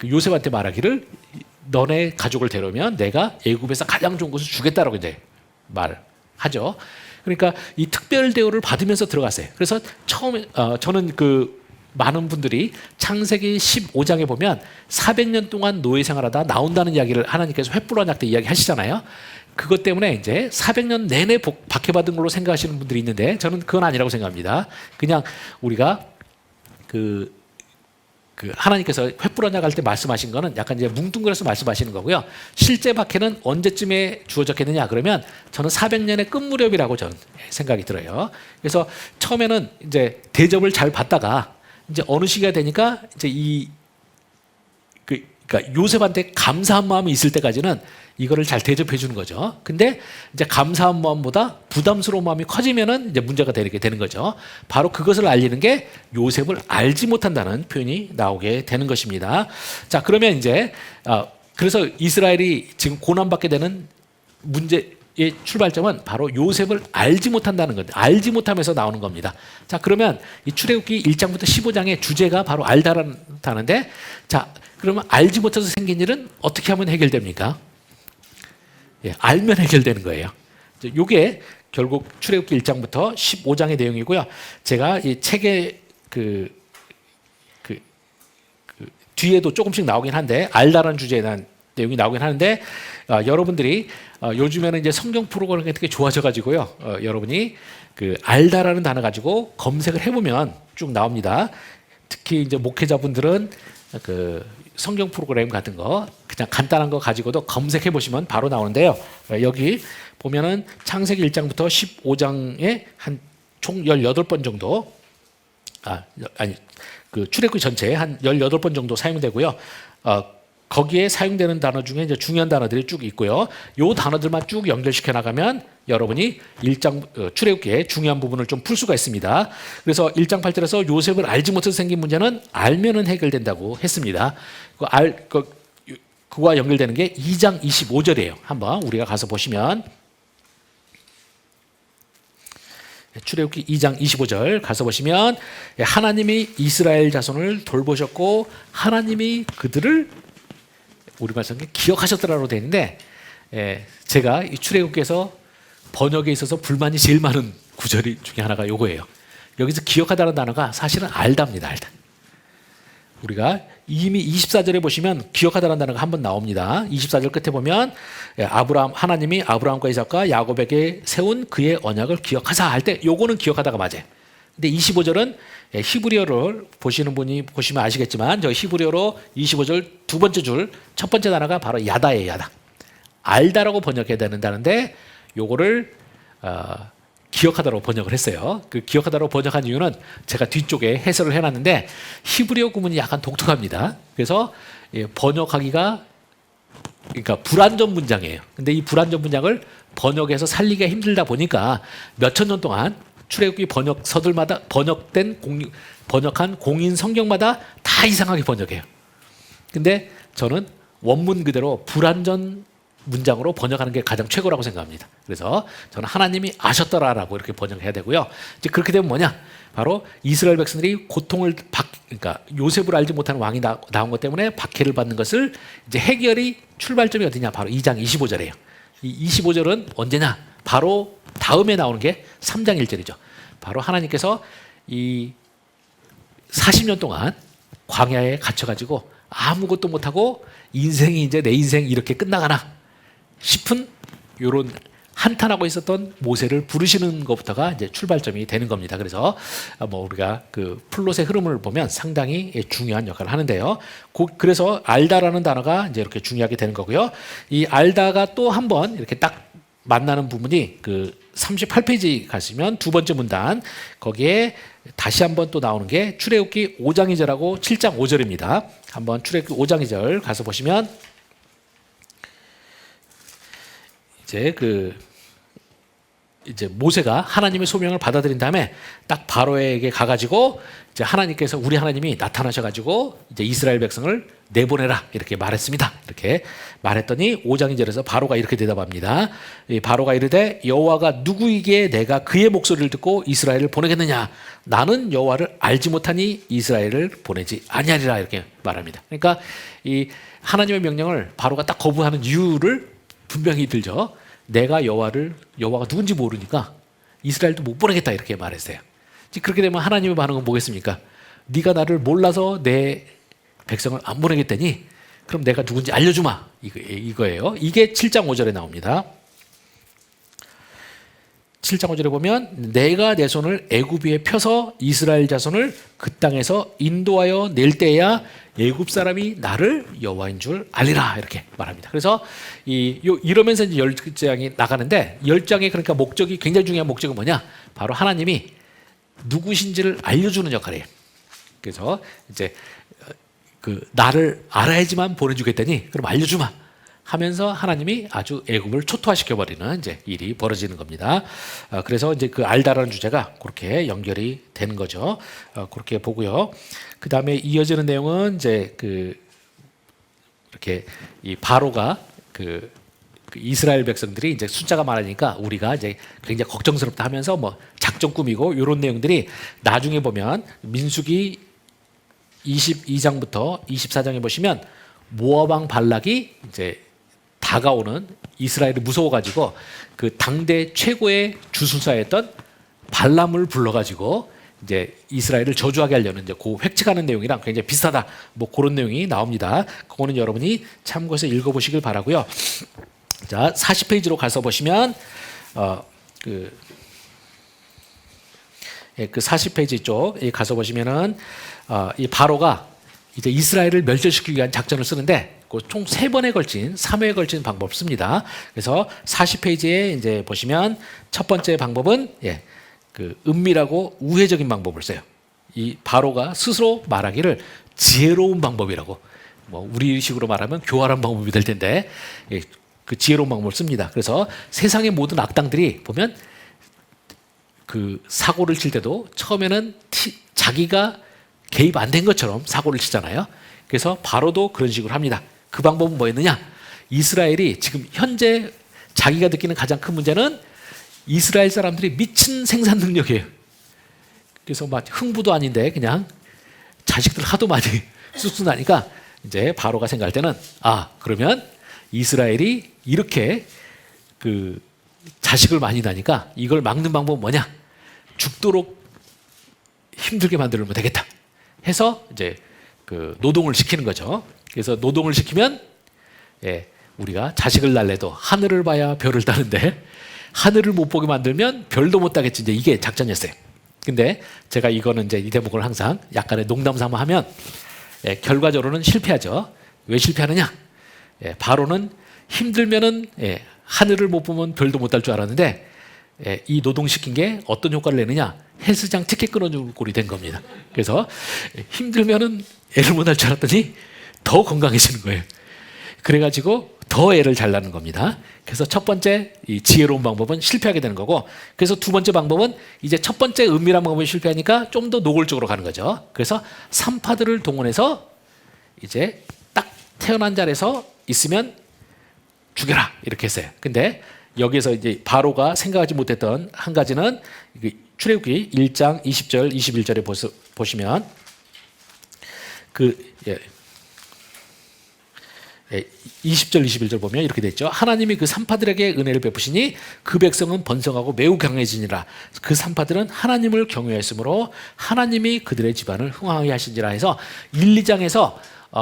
요셉한테 말하기를 너네 가족을 데려오면 내가 애굽에서 가장 좋은 것을 주겠다라고 이제 말하죠. 그러니까 이 특별 대우를 받으면서 들어갔어요. 그래서 처음에 저는 그 많은 분들이 창세기 15장에 보면 400년 동안 노예 생활하다 나온다는 이야기를 하나님께서 횃불 언약 때 이야기하시잖아요. 그것 때문에 이제 400년 내내 박해받은 걸로 생각하시는 분들이 있는데 저는 그건 아니라고 생각합니다. 그냥 우리가 그 하나님께서 횃불 언약 할 때 말씀하신 거는 약간 이제 뭉뚱그려서 말씀하시는 거고요. 실제 박해는 언제쯤에 주어졌겠느냐 그러면 저는 400년의 끝 무렵이라고 저는 생각이 들어요. 그래서 처음에는 이제 대접을 잘 받다가 이제 어느 시기가 되니까 이제 그러니까 요셉한테 감사한 마음이 있을 때까지는 이거를 잘 대접해 주는 거죠. 근데 이제 감사한 마음보다 부담스러운 마음이 커지면은 이제 문제가 되게 되는 거죠. 바로 그것을 알리는 게 요셉을 알지 못한다는 표현이 나오게 되는 것입니다. 자, 그러면 이제 그래서 이스라엘이 지금 고난받게 되는 문제의 출발점은 바로 요셉을 알지 못한다는 건데 알지 못하면서 나오는 겁니다. 자, 그러면 이 출애굽기 1장부터 15장의 주제가 바로 알다라는데 자, 그러면 알지 못해서 생긴 일은 어떻게 하면 해결됩니까? 예, 알면 해결되는 거예요. 이게 결국 출애굽기 1장부터 15장의 내용이고요. 제가 이 책의 뒤에도 조금씩 나오긴 한데 알다라는 주제에 대한 내용이 나오긴 하는데 여러분들이 요즘에는 이제 성경 프로그램이 되게 좋아져 가지고요. 여러분이 그 알다라는 단어 가지고 검색을 해보면 쭉 나옵니다. 특히 이제 목회자분들은 그 성경 프로그램 같은 거 그냥 간단한 거 가지고도 검색해 보시면 바로 나오는데요. 여기 보면은 창세기 1장부터 15장에 한 총 18번 정도 그 출애굽기 전체에 한 18번 정도 사용되고요. 거기에 사용되는 단어 중에 이제 중요한 단어들이 쭉 있고요. 요 단어들만 쭉 연결시켜 나가면 여러분이 1장 출애굽기의 중요한 부분을 좀 풀 수가 있습니다. 그래서 1장 8절에서 요셉을 알지 못해서 생긴 문제는 알면은 해결된다고 했습니다. 그와 연결되는 게 2장 25절이에요. 한번 우리가 가서 보시면 출애굽기 2장 25절 가서 보시면 하나님이 이스라엘 자손을 돌보셨고 하나님이 그들을 우리말 성경에 기억하셨더라로 되어 있는데 제가 이 출애굽기에서 번역에 있어서 불만이 제일 많은 구절이 중에 하나가 요거예요. 여기서 기억하다는 단어가 사실은 알다입니다. 알다. 우리가 이미 24절에 보시면 기억하다는 단어가 한 번 나옵니다. 24절 끝에 보면 하나님이 아브라함과 이삭과 야곱에게 세운 그의 언약을 기억하사 할 때 요거는 기억하다가 맞아요. 근데 25절은 히브리어를 보시는 분이 보시면 아시겠지만 저 히브리어로 25절 두 번째 줄 첫 번째 단어가 바로 야다예요. 야다. 알다라고 번역해야 된다는데 요거를 기억하다로 번역을 했어요. 그 기억하다로 번역한 이유는 제가 뒤쪽에 해설을 해놨는데 히브리어 구문이 약간 독특합니다. 그래서 번역하기가 그러니까 불완전 문장이에요. 근데 이 불완전 문장을 번역해서 살리기가 힘들다 보니까 몇천 년 동안 출애굽기 번역서들마다 번역한 공인 성경마다 다 이상하게 번역해요. 근데 저는 원문 그대로 불완전 문장으로 번역하는 게 가장 최고라고 생각합니다. 그래서 저는 하나님이 아셨더라라고 이렇게 번역해야 되고요. 이제 그렇게 되면 뭐냐? 바로 이스라엘 백성들이 고통을 그러니까 요셉을 알지 못하는 왕이 나온 것 때문에 박해를 받는 것을 이제 해결이 출발점이 어디냐? 바로 2장 25절이에요. 이 25절은 언제냐? 바로 다음에 나오는 게 3장 1절이죠. 바로 하나님께서 이 40년 동안 광야에 갇혀가지고 아무것도 못하고 인생이 이제 내 인생 이렇게 끝나가나 싶은 요런 한탄하고 있었던 모세를 부르시는 것부터가 이제 출발점이 되는 겁니다. 그래서 뭐 우리가 그 플롯의 흐름을 보면 상당히 중요한 역할을 하는데요. 그래서 알다라는 단어가 이제 이렇게 중요하게 되는 거고요. 이 알다가 또 한 번 이렇게 딱 만나는 부분이 그 38페이지 가시면 두 번째 문단 거기에 다시 한번 또 나오는 게 출애굽기 5장 2절하고 7장 5절입니다. 한번 출애굽기 5장 2절 가서 보시면 이제 이제 모세가 하나님의 소명을 받아들인 다음에 딱 바로에게 가가지고 이제 하나님께서 우리 하나님이 나타나셔가지고 이제 이스라엘 백성을 내보내라 이렇게 말했습니다. 이렇게 말했더니 5장 2절에서 바로가 이렇게 대답합니다. 이 바로가 이르되 여호와가 누구이기에 내가 그의 목소리를 듣고 이스라엘을 보내겠느냐? 나는 여호와를 알지 못하니 이스라엘을 보내지 아니하리라 이렇게 말합니다. 그러니까 이 하나님의 명령을 바로가 딱 거부하는 이유를 분명히 들죠. 내가 여호와가 누군지 모르니까 이스라엘도 못 보내겠다 이렇게 말했어요. 그렇게 되면 하나님의 반응은 뭐겠습니까? 네가 나를 몰라서 내 백성을 안 보내겠다니 그럼 내가 누군지 알려주마 이거예요. 이게 7장 5절에 나옵니다. 7장 5절에 보면 내가 내 손을 애굽 위에 펴서 이스라엘 자손을 그 땅에서 인도하여 낼 때야 애굽 사람이 나를 여호와인 줄 알리라 이렇게 말합니다. 그래서 이러면서 이제 10장이 나가는데 10장의 그러니까 목적이 굉장히 중요한 목적은 뭐냐? 바로 하나님이 누구신지를 알려주는 역할이에요. 그래서 이제 그 나를 알아야지만 보내주겠다니 그럼 알려주마 하면서 하나님이 아주 애굽을 초토화시켜 버리는 이제 일이 벌어지는 겁니다. 그래서 이제 그 알다라는 주제가 그렇게 연결이 되는 거죠. 그렇게 보고요. 그 다음에 이어지는 내용은 이제 이렇게 이 바로가 그 이스라엘 백성들이 이제 숫자가 많으니까 우리가 이제 굉장히 걱정스럽다 하면서 뭐 작전 꾸미고 이런 내용들이 나중에 보면 민수기 22장부터 24장에 보시면 모압 왕 발락이 이제 다가오는 이스라엘이 무서워가지고 그 당대 최고의 주술사였던 발람을 불러가지고 이제 이스라엘을 저주하게 하려는 이제 그 획책하는 내용이랑 굉장히 비슷하다. 뭐 그런 내용이 나옵니다. 그거는 여러분이 참고해서 읽어보시길 바라고요. 자, 40페이지로 가서 보시면 그 40페이지 쪽에 가서 보시면은 이 바로가 이제 이스라엘을 멸절시키기 위한 작전을 쓰는데 총 3번에 걸친 3회에 걸친 방법을 씁니다. 그래서 40페이지에 이제 보시면 첫 번째 방법은 그 은밀하고 우회적인 방법을 써요. 이 바로가 스스로 말하기를 지혜로운 방법이라고 뭐 우리식으로 말하면 교활한 방법이 될 텐데 그 지혜로운 방법을 씁니다. 그래서 세상의 모든 악당들이 보면 그 사고를 칠 때도 처음에는 자기가 개입 안 된 것처럼 사고를 치잖아요. 그래서 바로도 그런 식으로 합니다. 그 방법은 뭐였느냐? 이스라엘이 지금 현재 자기가 느끼는 가장 큰 문제는 이스라엘 사람들이 미친 생산 능력이에요. 그래서 막 흥부도 아닌데 그냥 자식들 하도 많이 쑥쑥나니까 이제 바로가 생각할 때는 그러면 이스라엘이 이렇게 그 자식을 많이 나니까 이걸 막는 방법은 뭐냐? 죽도록 힘들게 만들면 되겠다. 해서 이제 그 노동을 시키는 거죠. 그래서 노동을 시키면 우리가 자식을 낳래도 하늘을 봐야 별을 따는데 하늘을 못 보게 만들면 별도 못 따겠지. 이제 이게 작전이었어요. 근데 제가 이거는 이제 이 대목을 항상 약간의 농담 삼아 하면 결과적으로는 실패하죠. 왜 실패하느냐? 바로는 힘들면은 하늘을 못 보면 별도 못 딸 줄 알았는데 이 노동시킨 게 어떤 효과를 내느냐? 헬스장 티켓 끊어주는 꼴이 된 겁니다. 그래서 힘들면은 애를 못 낳을 줄 알았더니 더 건강해지는 거예요. 그래가지고 더 애를 잘 낳는 겁니다. 그래서 첫 번째 이 지혜로운 방법은 실패하게 되는 거고, 그래서 두 번째 방법은 이제 첫 번째 은밀한 방법이 실패하니까 좀 더 노골적으로 가는 거죠. 그래서 산파들을 동원해서 이제 딱 태어난 자리에서 있으면 죽여라 이렇게 했어요. 근데 여기에서 이제 바로가 생각하지 못했던 한 가지는 출애굽기 1장 20절 21절에 보시면 20절 21절 보면 이렇게 돼 있죠. 하나님이 그 산파들에게 은혜를 베푸시니 그 백성은 번성하고 매우 강해지니라. 그 산파들은 하나님을 경외했으므로 하나님이 그들의 집안을 흥왕하게 하시니라 해서 1, 2장에서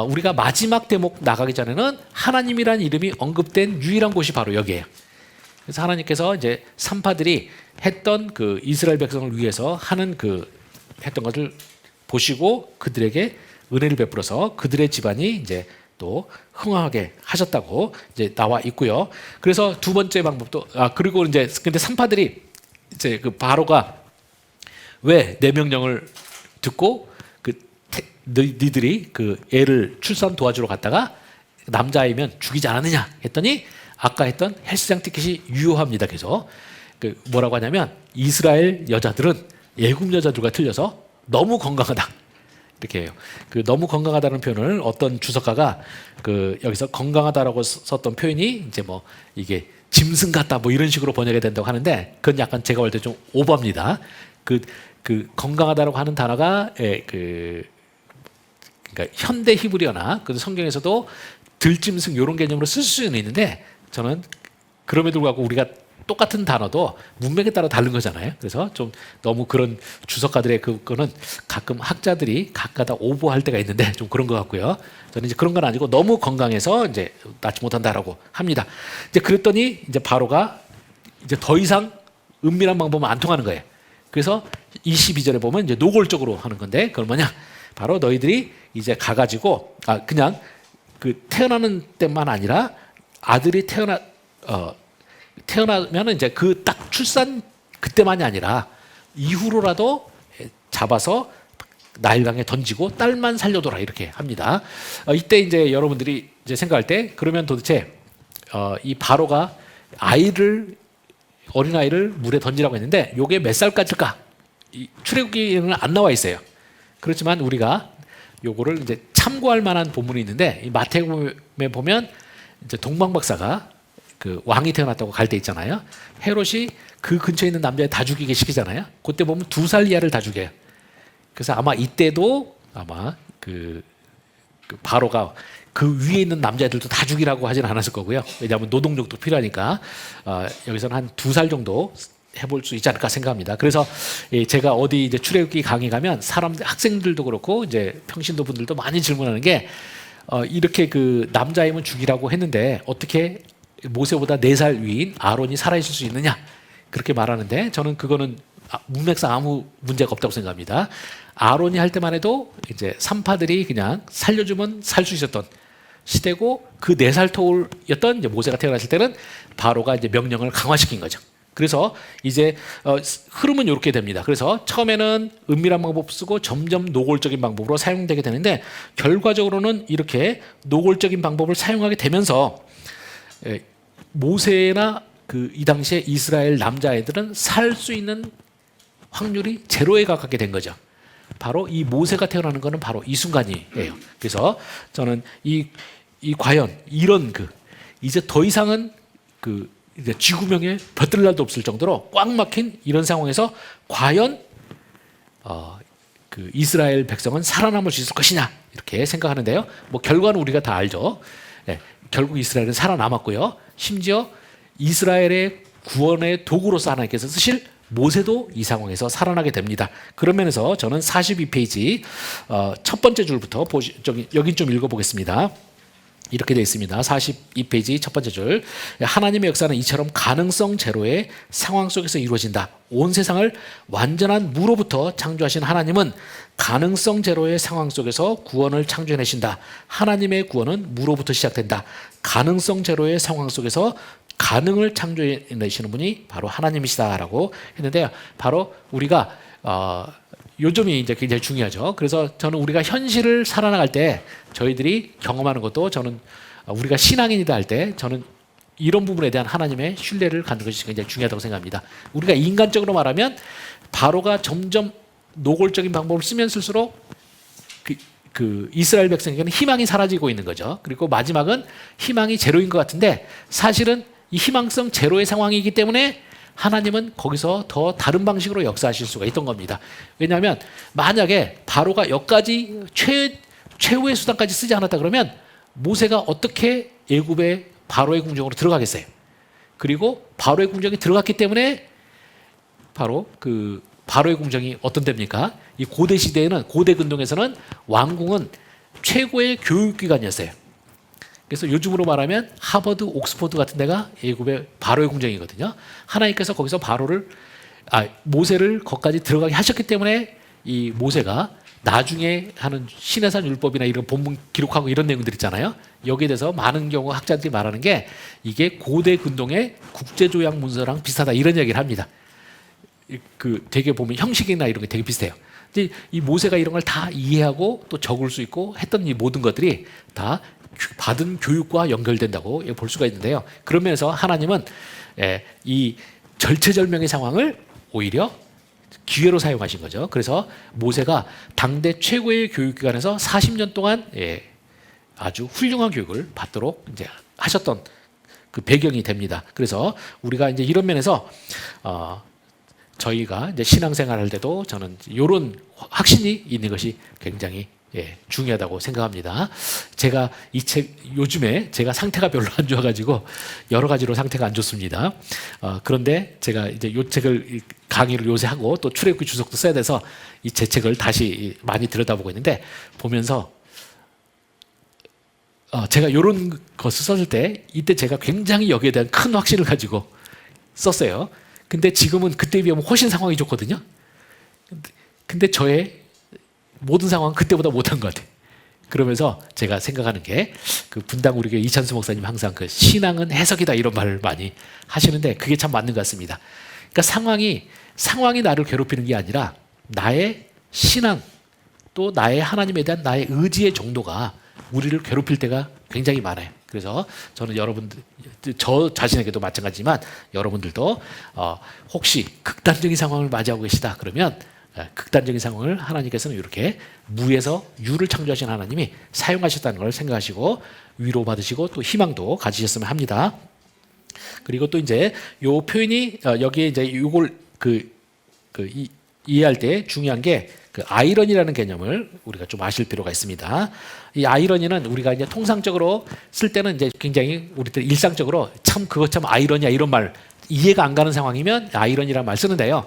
우리가 마지막 대목 나가기 전에는 하나님이란 이름이 언급된 유일한 곳이 바로 여기예요. 그래서 하나님께서 이제 산파들이 했던 그 이스라엘 백성을 위해서 하는 했던 것을 보시고 그들에게 은혜를 베풀어서 그들의 집안이 이제 또 흥황하게 하셨다고 이제 나와 있고요. 그래서 두 번째 방법도 그리고 이제 근데 산파들이 이제 그 바로가 왜 내 명령을 듣고 너희들이 그 애를 출산 도와주러 갔다가 남자아이면 죽이지 않았느냐 했더니 아까 했던 헬스장 티켓이 유효합니다. 그래서 그 뭐라고 하냐면 이스라엘 여자들은 애굽 여자들과 틀려서 너무 건강하다. 이렇게 해요. 그 너무 건강하다는 표현을 어떤 주석가가 그 여기서 건강하다라고 썼던 표현이 이제 뭐 이게 짐승 같다 뭐 이런 식으로 번역이 된다고 하는데 그건 약간 제가 볼 때 좀 오버입니다. 그 건강하다라고 하는 단어가 그러니까 현대 히브리어나 그 성경에서도 들짐승 이런 개념으로 쓸 수는 있는데 저는 그럼에도 불구하고 우리가 똑같은 단어도 문맥에 따라 다른 거잖아요. 그래서 좀 너무 그런 주석가들의 그거는 가끔 학자들이 각가다 오버할 때가 있는데 좀 그런 것 같고요. 저는 이제 그런 건 아니고 너무 건강해서 이제 낳지 못한다라고 합니다. 이제 그랬더니 이제 바로가 이제 더 이상 은밀한 방법은 안 통하는 거예요. 그래서 22절에 보면 이제 노골적으로 하는 건데 그건 뭐냐? 바로 너희들이 이제 가가지고 그냥 그 태어나는 때만 아니라 아들이 태어나면 이제 그 딱 출산 그때만이 아니라 이후로라도 잡아서 나일강에 던지고 딸만 살려둬라 이렇게 합니다. 이때 이제 여러분들이 이제 생각할 때 그러면 도대체 이 바로가 어린 아이를 물에 던지라고 했는데 요게 몇 살까지일까? 이 출애굽기에는 안 나와 있어요. 그렇지만 우리가 요거를 이제 참고할 만한 본문이 있는데 이 마태복음에 보면 이제 동방박사가 그 왕이 태어났다고 갈 때 있잖아요. 헤롯이 그 근처에 있는 남자애 다 죽이게 시키잖아요. 그때 보면 2살 이하를 다 죽여요. 그래서 아마 이때도 아마 그 바로가 그 위에 있는 남자애들도 다 죽이라고 하진 않았을 거고요. 왜냐하면 노동력도 필요하니까 여기서는 한 2살 정도 해볼 수 있지 않을까 생각합니다. 그래서 제가 어디 이제 출애굽기 강의 가면 학생들도 그렇고 이제 평신도 분들도 많이 질문하는 게 이렇게 그 남자애면 죽이라고 했는데 어떻게 모세보다 4살 위인 아론이 살아있을 수 있느냐 그렇게 말하는데 저는 그거는 문맥상 아무 문제가 없다고 생각합니다. 아론이 할 때만 해도 이제 산파들이 그냥 살려주면 살 수 있었던 시대고 그 4살 터울이었던 이제 모세가 태어났을 때는 바로가 이제 명령을 강화시킨 거죠. 그래서 이제 흐름은 이렇게 됩니다. 그래서 처음에는 은밀한 방법 쓰고 점점 노골적인 방법으로 사용되게 되는데 결과적으로는 이렇게 노골적인 방법을 사용하게 되면서 모세나 이 당시에 이스라엘 남자애들은 살 수 있는 확률이 제로에 가깝게 된 거죠. 바로 이 모세가 태어나는 것은 바로 이 순간이에요. 그래서 저는 과연 이런 이제 더 이상은 이제 쥐구멍에 벼들 날도 없을 정도로 꽉 막힌 이런 상황에서 과연 이스라엘 백성은 살아남을 수 있을 것이냐 이렇게 생각하는데요. 뭐 결과는 우리가 다 알죠. 결국 이스라엘은 살아남았고요. 심지어 이스라엘의 구원의 도구로서 하나님께서 쓰실 모세도 이 상황에서 살아나게 됩니다. 그런 면에서 저는 42페이지 첫 번째 줄부터 여기 좀 읽어보겠습니다. 이렇게 되어 있습니다. 42페이지 첫 번째 줄. 하나님의 역사는 이처럼 가능성 제로의 상황 속에서 이루어진다. 온 세상을 완전한 무로부터 창조하신 하나님은 가능성 제로의 상황 속에서 구원을 창조해내신다. 하나님의 구원은 무로부터 시작된다. 가능성 제로의 상황 속에서 가능을 창조해내시는 분이 바로 하나님이시다라고 했는데요. 바로 우리가 요점이 이제 굉장히 중요하죠. 그래서 저는 우리가 현실을 살아나갈 때 저희들이 경험하는 것도 저는 우리가 신앙인이다 할 때 저는 이런 부분에 대한 하나님의 신뢰를 갖는 것이 굉장히 중요하다고 생각합니다. 우리가 인간적으로 말하면 바로가 점점 노골적인 방법을 쓰면 쓸수록 그 이스라엘 백성에게는 희망이 사라지고 있는 거죠. 그리고 마지막은 희망이 제로인 것 같은데 사실은 이 희망성 제로의 상황이기 때문에 하나님은 거기서 더 다른 방식으로 역사하실 수가 있던 겁니다. 왜냐하면 만약에 바로가 여기까지 최후의 수단까지 쓰지 않았다 그러면 모세가 어떻게 애굽의 바로의 궁정으로 들어가겠어요. 그리고 바로의 궁정이 들어갔기 때문에 바로 바로의 궁정이 어떤 데입니까? 이 고대 시대에는 고대 근동에서는 왕궁은 최고의 교육기관이었어요. 그래서 요즘으로 말하면 하버드, 옥스퍼드 같은 데가 애굽의 바로의 궁정이거든요. 하나님께서 거기서 모세를 거기까지 들어가게 하셨기 때문에 이 모세가 나중에 하는 시내산 율법이나 이런 본문 기록하고 이런 내용들 있잖아요. 여기에 대해서 많은 경우 학자들이 말하는 게 이게 고대 근동의 국제조약 문서랑 비슷하다 이런 얘기를 합니다. 되게 보면 형식이나 이런 게 되게 비슷해요. 근데 이 모세가 이런 걸 다 이해하고 또 적을 수 있고 했던 이 모든 것들이 다 받은 교육과 연결된다고 볼 수가 있는데요. 그런 면에서 하나님은 이 절체절명의 상황을 오히려 기회로 사용하신 거죠. 그래서 모세가 당대 최고의 교육기관에서 40년 동안 아주 훌륭한 교육을 받도록 이제 하셨던 그 배경이 됩니다. 그래서 우리가 이제 이런 면에서 저희가 이제 신앙생활할 때도 저는 이런 확신이 있는 것이 굉장히 중요하다고 생각합니다. 제가 이 책 요즘에 제가 상태가 별로 안 좋아가지고 여러 가지로 상태가 안 좋습니다. 그런데 제가 이제 이 책을 강의를 요새 하고 또 출애굽기 주석도 써야 돼서 이 제 책을 다시 많이 들여다보고 있는데 보면서 제가 이런 것을 썼을 때 이때 제가 굉장히 여기에 대한 큰 확신을 가지고 썼어요. 근데 지금은 그때에 비하면 훨씬 상황이 좋거든요. 근데 저의 모든 상황은 그때보다 못한 것 같아요. 그러면서 제가 생각하는 게 그 분당 우리 교회 이찬수 목사님 항상 그 신앙은 해석이다 이런 말을 많이 하시는데 그게 참 맞는 것 같습니다. 그러니까 상황이 나를 괴롭히는 게 아니라 나의 신앙 또 나의 하나님에 대한 나의 의지의 정도가 우리를 괴롭힐 때가 굉장히 많아요. 그래서 저는 여러분들, 저 자신에게도 마찬가지지만 여러분들도 혹시 극단적인 상황을 맞이하고 계시다 그러면 극단적인 상황을 하나님께서는 이렇게 무에서 유를 창조하신 하나님이 사용하셨다는 걸 생각하시고 위로받으시고 또 희망도 가지셨으면 합니다. 그리고 또 이제 요 표현이 여기에 이제 요걸 이해할 때 중요한 게 그 아이러니라는 개념을 우리가 좀 아실 필요가 있습니다. 이 아이러니는 우리가 이제 통상적으로 쓸 때는 이제 굉장히 우리들 일상적으로 참 그거 참 아이러니야 이런 말 이해가 안 가는 상황이면 아이러니라는 말 쓰는데요.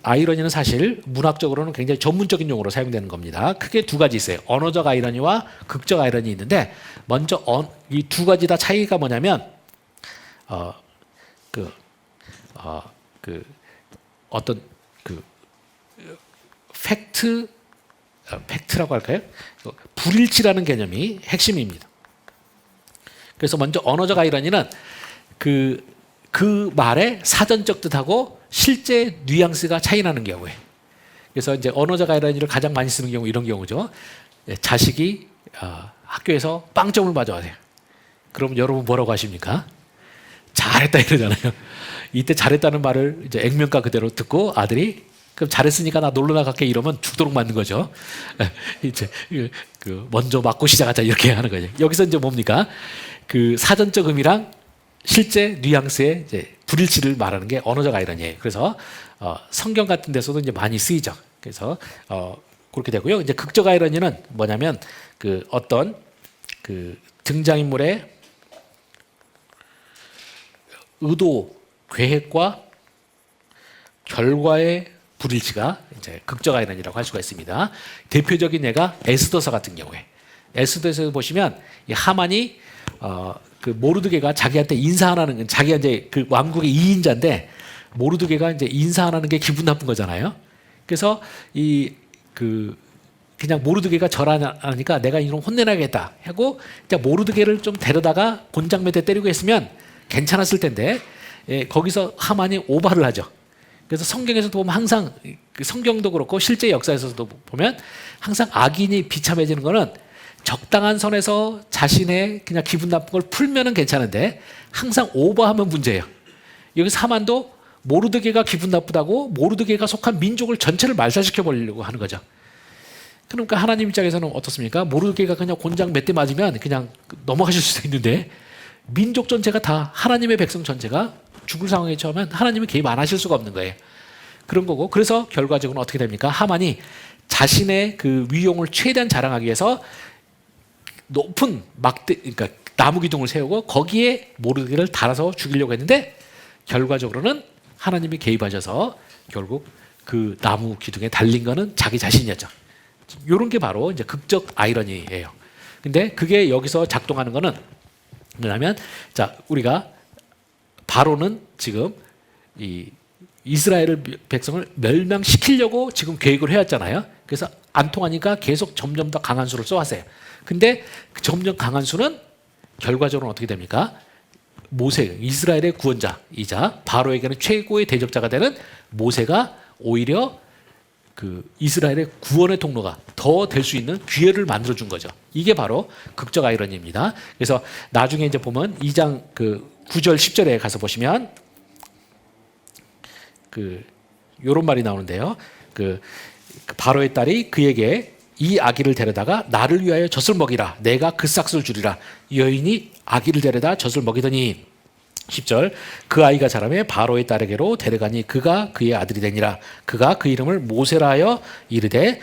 아이러니는 사실 문학적으로는 굉장히 전문적인 용어로 사용되는 겁니다. 크게 두 가지 있어요. 언어적 아이러니와 극적 아이러니 있는데 먼저 이 두 가지 다 차이가 뭐냐면 어떤 팩트라고 할까요? 불일치라는 개념이 핵심입니다. 그래서 먼저 언어적 아이러니는 그 말의 사전적 뜻하고 실제 뉘앙스가 차이 나는 경우에. 그래서 이제 언어적 아이러니를 가장 많이 쓰는 경우 이런 경우죠. 자식이 학교에서 빵점을 맞아와요. 그럼 여러분 뭐라고 하십니까? 잘했다 이러잖아요. 이때 잘했다는 말을 이제 액면가 그대로 듣고 아들이 그럼 잘했으니까 나 놀러 나갈게 이러면 죽도록 맞는 거죠. 이제 먼저 맞고 시작하자 이렇게 하는 거죠. 여기서 이제 뭡니까? 그 사전적 의미랑 실제 뉘앙스의 이제 불일치를 말하는 게 언어적 아이러니예요. 그래서 성경 같은 데서도 이제 많이 쓰이죠. 그래서 그렇게 되고요. 이제 극적 아이러니는 뭐냐면 그 어떤 그 등장인물의 의도, 계획과 결과의 불일치가 이제 극적 아이러니라고 할 수가 있습니다. 대표적인 예가 에스더서 같은 경우에 에스더에서 보시면 이 하만이 그 모르드게가 자기한테 인사하는 자기가 이제 그 왕국의 2인자인데 모르드게가 이제 인사하는 게 기분 나쁜 거잖아요. 그래서 그냥 모르드게가 절하니까 내가 이놈 혼내놔야겠다 하고 모르드게를 좀 데려다가 곤장매대 때리고 했으면 괜찮았을 텐데 거기서 하만이 오바를 하죠. 그래서 성경에서도 보면 항상 성경도 그렇고 실제 역사에서도 보면 항상 악인이 비참해지는 거는 적당한 선에서 자신의 그냥 기분 나쁜 걸 풀면은 괜찮은데 항상 오버하면 문제예요. 여기서 하만도 모르드게가 기분 나쁘다고 모르드게가 속한 민족을 전체를 말살시켜 버리려고 하는 거죠. 그러니까 하나님 입장에서는 어떻습니까? 모르드게가 그냥 곤장 몇 대 맞으면 그냥 넘어가실 수도 있는데 민족 전체가 다 하나님의 백성 전체가 죽을 상황에 처하면 하나님이 개입 안 하실 수가 없는 거예요. 그런 거고 그래서 결과적으로 어떻게 됩니까? 하만이 자신의 그 위용을 최대한 자랑하기 위해서 높은 그러니까 나무 기둥을 세우고 거기에 모르드게를 달아서 죽이려고 했는데 결과적으로는 하나님이 개입하셔서 결국 그 나무 기둥에 달린 거는 자기 자신이었죠. 이런 게 바로 이제 극적 아이러니예요. 근데 그게 여기서 작동하는 거는 뭐냐면 자 우리가 바로는 지금 이 이스라엘 백성을 멸망시키려고 지금 계획을 해왔잖아요. 그래서 안 통하니까 계속 점점 더 강한 수를 써왔어요. 근데 점점 강한 수는 결과적으로 어떻게 됩니까? 모세, 이스라엘의 구원자이자 바로에게는 최고의 대적자가 되는 모세가 오히려 그 이스라엘의 구원의 통로가 더 될 수 있는 기회를 만들어준 거죠. 이게 바로 극적 아이러니입니다. 그래서 나중에 이제 보면 2장 그 9절 10절에 가서 보시면 그 요런 말이 나오는데요. 그 바로의 딸이 그에게 이 아기를 데려다가 나를 위하여 젖을 먹이라. 내가 그 싹을 주리라. 여인이 아기를 데려다 젖을 먹이더니 10절 그 아이가 자라매 바로의 딸에게로 데려가니 그가 그의 아들이 되니라. 그가 그 이름을 모세라 하여 이르되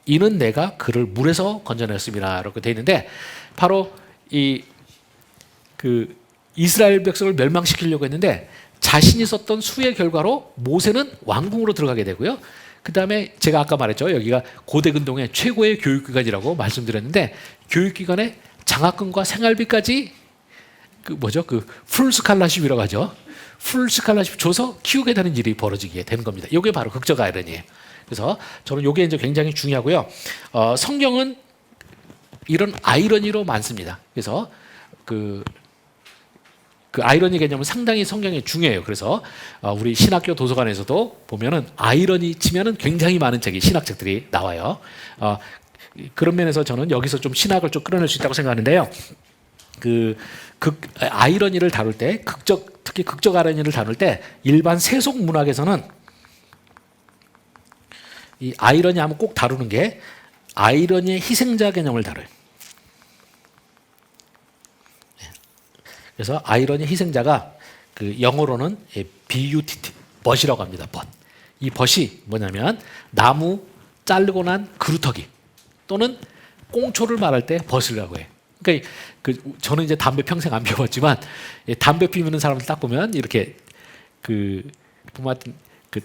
이는 내가 그를 물에서 건져냈습니다. 이렇게 되어 있는데 바로 그 이스라엘 백성을 멸망시키려고 했는데 자신이 썼던 수의 결과로 모세는 왕궁으로 들어가게 되고요. 그 다음에 제가 아까 말했죠. 여기가 고대 근동의 최고의 교육기관이라고 말씀드렸는데 교육기관에 장학금과 생활비까지 그 풀 스칼라십이라고 하죠. 풀 스칼라십 줘서 키우게 되는 일이 벌어지게 되는 겁니다. 이게 바로 극적 아이러니예요. 그래서 저는 이게 이제 굉장히 중요하고요. 성경은 이런 아이러니로 많습니다. 그래서 그 아이러니 개념은 상당히 성경에 중요해요. 그래서 우리 신학교 도서관에서도 보면은 아이러니 치면은 굉장히 많은 책이 신학책들이 나와요. 그런 면에서 저는 여기서 좀 신학을 좀 끌어낼 수 있다고 생각하는데요. 아이러니를 다룰 때 특히 극적 아이러니를 다룰 때 일반 세속 문학에서는 이 아이러니 하면 꼭 다루는 게 아이러니의 희생자 개념을 다뤄요. 그래서 아이러니 희생자가 그 영어로는 BUTT, 벗이라고 합니다. 벗. 이 벗이 뭐냐면 나무 자르고 난 그루터기 또는 꽁초를 말할 때 벗이라고 해요. 그러니까 저는 이제 담배 평생 안 피워봤지만 담배 피우는 사람들 딱 보면 이렇게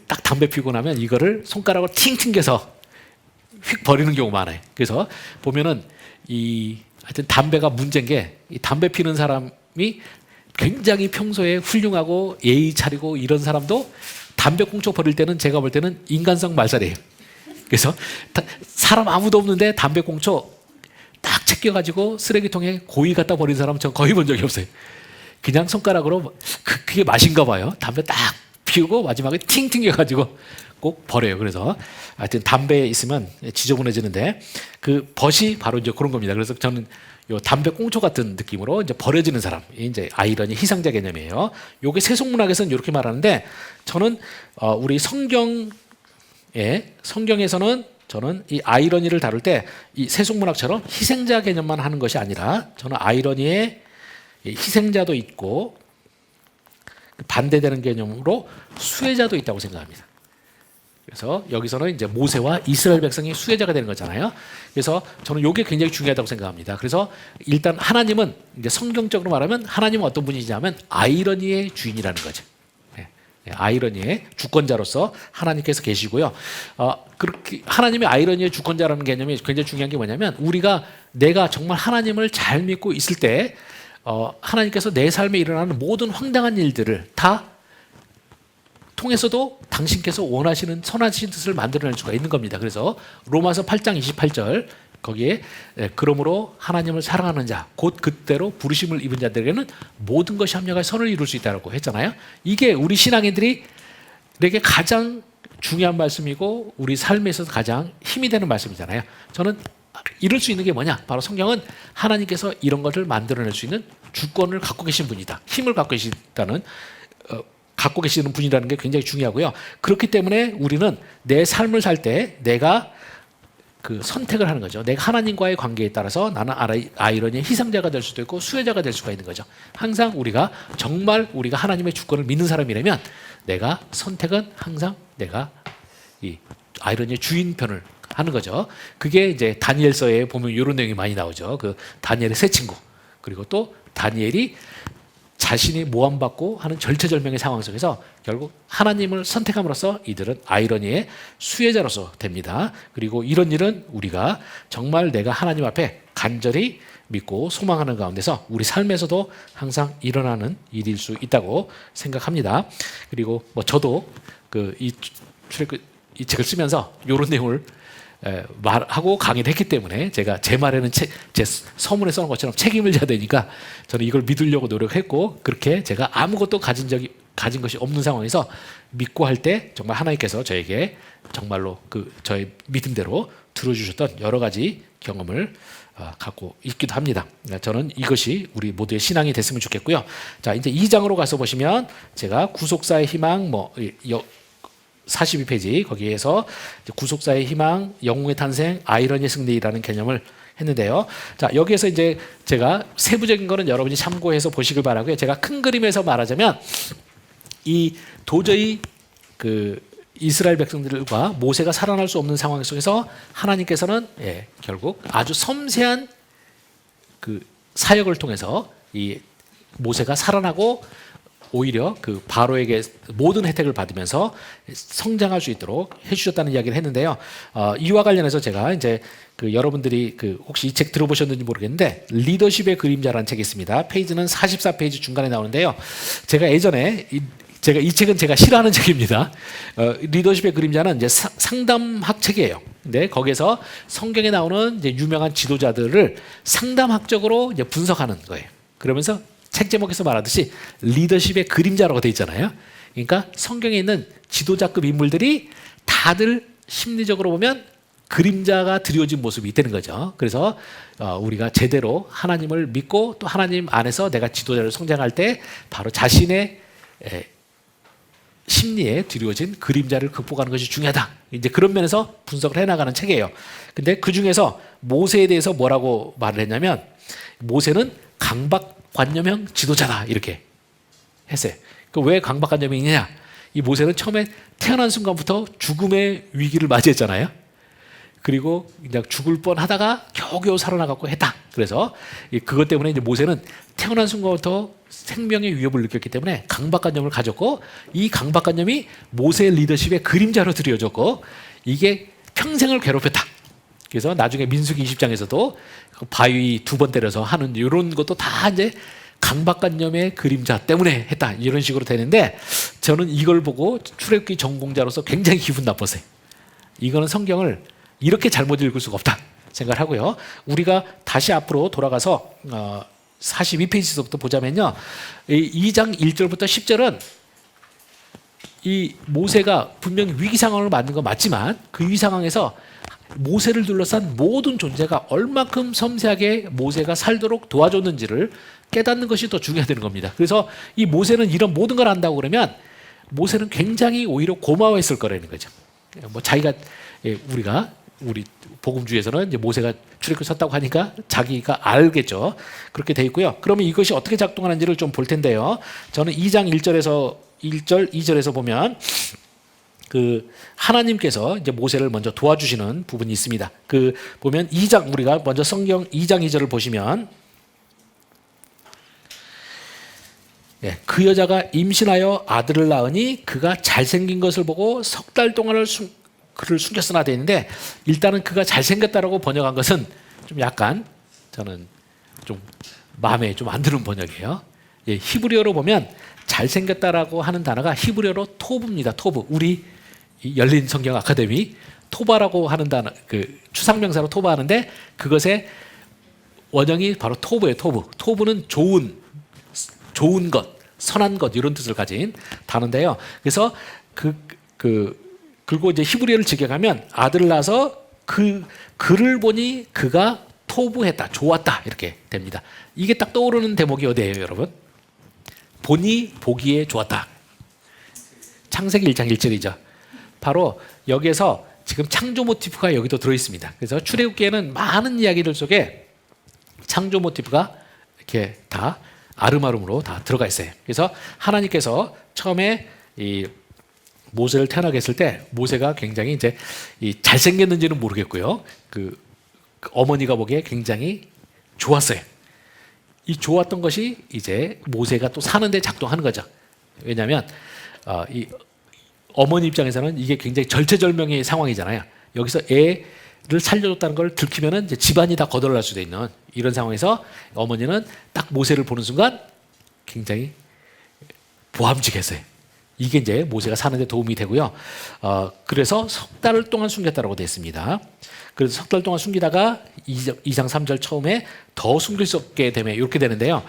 딱 담배 피우고 나면 이거를 손가락으로 팅팅겨서 휙 버리는 경우가 많아요. 그래서 보면은 하여튼 담배가 문제인 게 이 담배 피우는 사람이 굉장히 평소에 훌륭하고 예의 차리고 이런 사람도 담배 꽁초 버릴 때는 제가 볼 때는 인간성 말살이에요. 그래서 사람 아무도 없는데 담배 꽁초 딱 챙겨가지고 쓰레기통에 고이 갖다 버린 사람은 전 거의 본 적이 없어요. 그냥 손가락으로 그게 맛인가 봐요. 담배 딱 피우고 마지막에 팅 튕겨가지고 꼭 버려요. 그래서 하여튼 담배에 있으면 지저분해지는데 그 벗이 바로 이제 그런 겁니다. 그래서 저는 요 담배 꽁초 같은 느낌으로 이제 버려지는 사람, 이제 아이러니 희생자 개념이에요. 요게 세속문학에서는 이렇게 말하는데 저는 우리 성경에서는 저는 이 아이러니를 다룰 때 이 세속문학처럼 희생자 개념만 하는 것이 아니라 저는 아이러니에 희생자도 있고 반대되는 개념으로 수혜자도 있다고 생각합니다. 그래서 여기서는 이제 모세와 이스라엘 백성이 수혜자가 되는 거잖아요. 그래서 저는 이게 굉장히 중요하다고 생각합니다. 그래서 일단 하나님은 이제 성경적으로 말하면 하나님은 어떤 분이냐면 아이러니의 주인이라는 거죠. 아이러니의 주권자로서 하나님께서 계시고요. 그렇게 하나님의 아이러니의 주권자라는 개념이 굉장히 중요한 게 뭐냐면 내가 정말 하나님을 잘 믿고 있을 때 하나님께서 내 삶에 일어나는 모든 황당한 일들을 다 통해서도 당신께서 원하시는 선하신 뜻을 만들어낼 수가 있는 겁니다. 그래서 로마서 8장 28절 거기에 그러므로 하나님을 사랑하는 자 곧 그때로 부르심을 입은 자들에게는 모든 것이 합력하여 선을 이룰 수 있다고 했잖아요. 이게 우리 신앙인들에게 가장 중요한 말씀이고 우리 삶에 있어서 가장 힘이 되는 말씀이잖아요. 저는 이룰 수 있는 게 뭐냐? 바로 성경은 하나님께서 이런 것을 만들어낼 수 있는 주권을 갖고 계신 분이다. 힘을 갖고 계시는 분이라는 게 굉장히 중요하고요. 그렇기 때문에 우리는 내 삶을 살 때 내가 그 선택을 하는 거죠. 내가 하나님과의 관계에 따라서 나는 아이러니의 희생자가 될 수도 있고 수혜자가 될 수가 있는 거죠. 항상 정말 우리가 하나님의 주권을 믿는 사람이라면 내가 선택은 항상 내가 이 아이러니의 주인 편을 하는 거죠. 그게 이제 다니엘서에 보면 이런 내용이 많이 나오죠. 그 다니엘의 세 친구 그리고 또 다니엘이 자신이 모함받고 하는 절체절명의 상황 속에서 결국 하나님을 선택함으로써 이들은 아이러니의 수혜자로서 됩니다. 그리고 이런 일은 우리가 정말 내가 하나님 앞에 간절히 믿고 소망하는 가운데서 우리 삶에서도 항상 일어나는 일일 수 있다고 생각합니다. 그리고 저도 이 책을 쓰면서 이런 내용을 말하고 강의를 했기 때문에 제가 제 말에는 제 서문에 써놓은 것처럼 책임을 져야 되니까 저는 이걸 믿으려고 노력했고 그렇게 제가 아무것도 가진 것이 없는 상황에서 믿고 할 때 정말 하나님께서 저에게 정말로 저의 믿음대로 들어주셨던 여러 가지 경험을 갖고 있기도 합니다. 저는 이것이 우리 모두의 신앙이 됐으면 좋겠고요. 자, 이제 2장으로 가서 보시면 제가 구속사의 희망 42페이지 거기에서 구속사의 희망, 영웅의 탄생, 아이러니의 승리라는 개념을 했는데요. 자, 여기에서 이제 제가 세부적인 거는 여러분이 참고해서 보시길 바라고요. 제가 큰 그림에서 말하자면 이 도저히 그 이스라엘 백성들과 모세가 살아날 수 없는 상황 속에서 하나님께서는 결국 아주 섬세한 그 사역을 통해서 이 모세가 살아나고 오히려 그 바로에게 모든 혜택을 받으면서 성장할 수 있도록 해주셨다는 이야기를 했는데요. 이와 관련해서 제가 이제 그 여러분들이 그 혹시 이 책 들어보셨는지 모르겠는데 리더십의 그림자라는 책이 있습니다. 페이지는 44페이지 중간에 나오는데요. 제가 예전에 이 책은 제가 싫어하는 책입니다. 리더십의 그림자는 이제 상담학 책이에요. 근데 거기에서 성경에 나오는 이제 유명한 지도자들을 상담학적으로 이제 분석하는 거예요. 그러면서 책 제목에서 말하듯이 리더십의 그림자라고 돼 있잖아요. 그러니까 성경에 있는 지도자급 인물들이 다들 심리적으로 보면 그림자가 드리워진 모습이 있다는 거죠. 그래서 우리가 제대로 하나님을 믿고 또 하나님 안에서 내가 지도자를 성장할 때 바로 자신의 심리에 드리워진 그림자를 극복하는 것이 중요하다. 이제 그런 면에서 분석을 해나가는 책이에요. 근데 그 중에서 모세에 대해서 뭐라고 말을 했냐면 모세는 강박관념형 지도자다 이렇게 했어요. 왜 강박관념이냐? 이 모세는 처음에 태어난 순간부터 죽음의 위기를 맞이했잖아요. 그리고 그냥 죽을 뻔하다가 겨우겨우 살아나가고 했다. 그래서 그것 때문에 이제 모세는 태어난 순간부터 생명의 위협을 느꼈기 때문에 강박관념을 가졌고 이 강박관념이 모세의 리더십의 그림자로 드려졌고 이게 평생을 괴롭혔다. 그래서 나중에 민수기 20장에서도 바위 2번 때려서 하는 이런 것도 다 이제 강박관념의 그림자 때문에 했다. 이런 식으로 되는데 저는 이걸 보고 출애굽기 전공자로서 굉장히 기분 나빴어요. 이거는 성경을 이렇게 잘못 읽을 수가 없다 생각을 하고요. 우리가 다시 앞으로 돌아가서 42페이지부터 보자면요. 2장 1절부터 10절은 이 모세가 분명히 위기 상황을 만든 건 맞지만 그 위기 상황에서 모세를 둘러싼 모든 존재가 얼마큼 섬세하게 모세가 살도록 도와줬는지를 깨닫는 것이 더 중요하다는 겁니다. 그래서 이 모세는 이런 모든 걸 안다고 그러면 모세는 굉장히 오히려 고마워했을 거라는 거죠. 뭐 자기가 우리 복음주의에서는 이제 모세가 출애굽 섰다고 하니까 자기가 알겠죠. 그렇게 돼 있고요. 그러면 이것이 어떻게 작동하는지를 좀 볼 텐데요. 저는 2장 1절에서 1절, 2절에서 보면 그 하나님께서 이제 모세를 먼저 도와주시는 부분이 있습니다. 그 보면 2장 우리가 먼저 성경 2장 2절을 보시면 그 여자가 임신하여 아들을 낳으니 그가 잘생긴 것을 보고 석 달 동안을 그를 숨겼으나 돼 있는데 일단은 그가 잘생겼다라고 번역한 것은 좀 약간 저는 좀 마음에 좀 안 드는 번역이에요. 히브리어로 보면 잘생겼다라고 하는 단어가 히브리어로 토브입니다. 토브. 우리 열린 성경 아카데미 토바라고 하는 단어, 그 추상명사로 토바하는데 그것의 원형이 바로 토브예요. 토브. 토브는 좋은 것, 선한 것 이런 뜻을 가진 단어인데요. 그래서 그리고 이제 히브리어를 직역하면 아들을 낳아서 그를 보니 그가 토부했다, 좋았다 이렇게 됩니다. 이게 딱 떠오르는 대목이 어디예요, 여러분? 보니 보기에 좋았다. 창세기 1장 1절이죠. 바로 여기에서 지금 창조 모티프가 여기도 들어 있습니다. 그래서 출애굽기에는 많은 이야기들 속에 창조 모티프가 이렇게 다 아름아름으로 다 들어가 있어요. 그래서 하나님께서 처음에 이 모세를 태어나게 했을 때 모세가 굉장히 이제 잘생겼는지는 모르겠고요. 그 어머니가 보기에 굉장히 좋았어요. 이 좋았던 것이 이제 모세가 또 사는데 작동하는 거죠. 왜냐하면 이 어머니 입장에서는 이게 굉장히 절체절명의 상황이잖아요. 여기서 애를 살려줬다는 걸 들키면은 이제 집안이 다 거덜날 수도 있는 이런 상황에서 어머니는 딱 모세를 보는 순간 굉장히 보암직했어요. 이게 이제 모세가 사는데 도움이 되고요. 그래서 석 달 동안 숨겼다라고 되어 있습니다. 그래서 석 달 동안 숨기다가 2장 3절 처음에 더 숨길 수 없게 되면 이렇게 되는데요.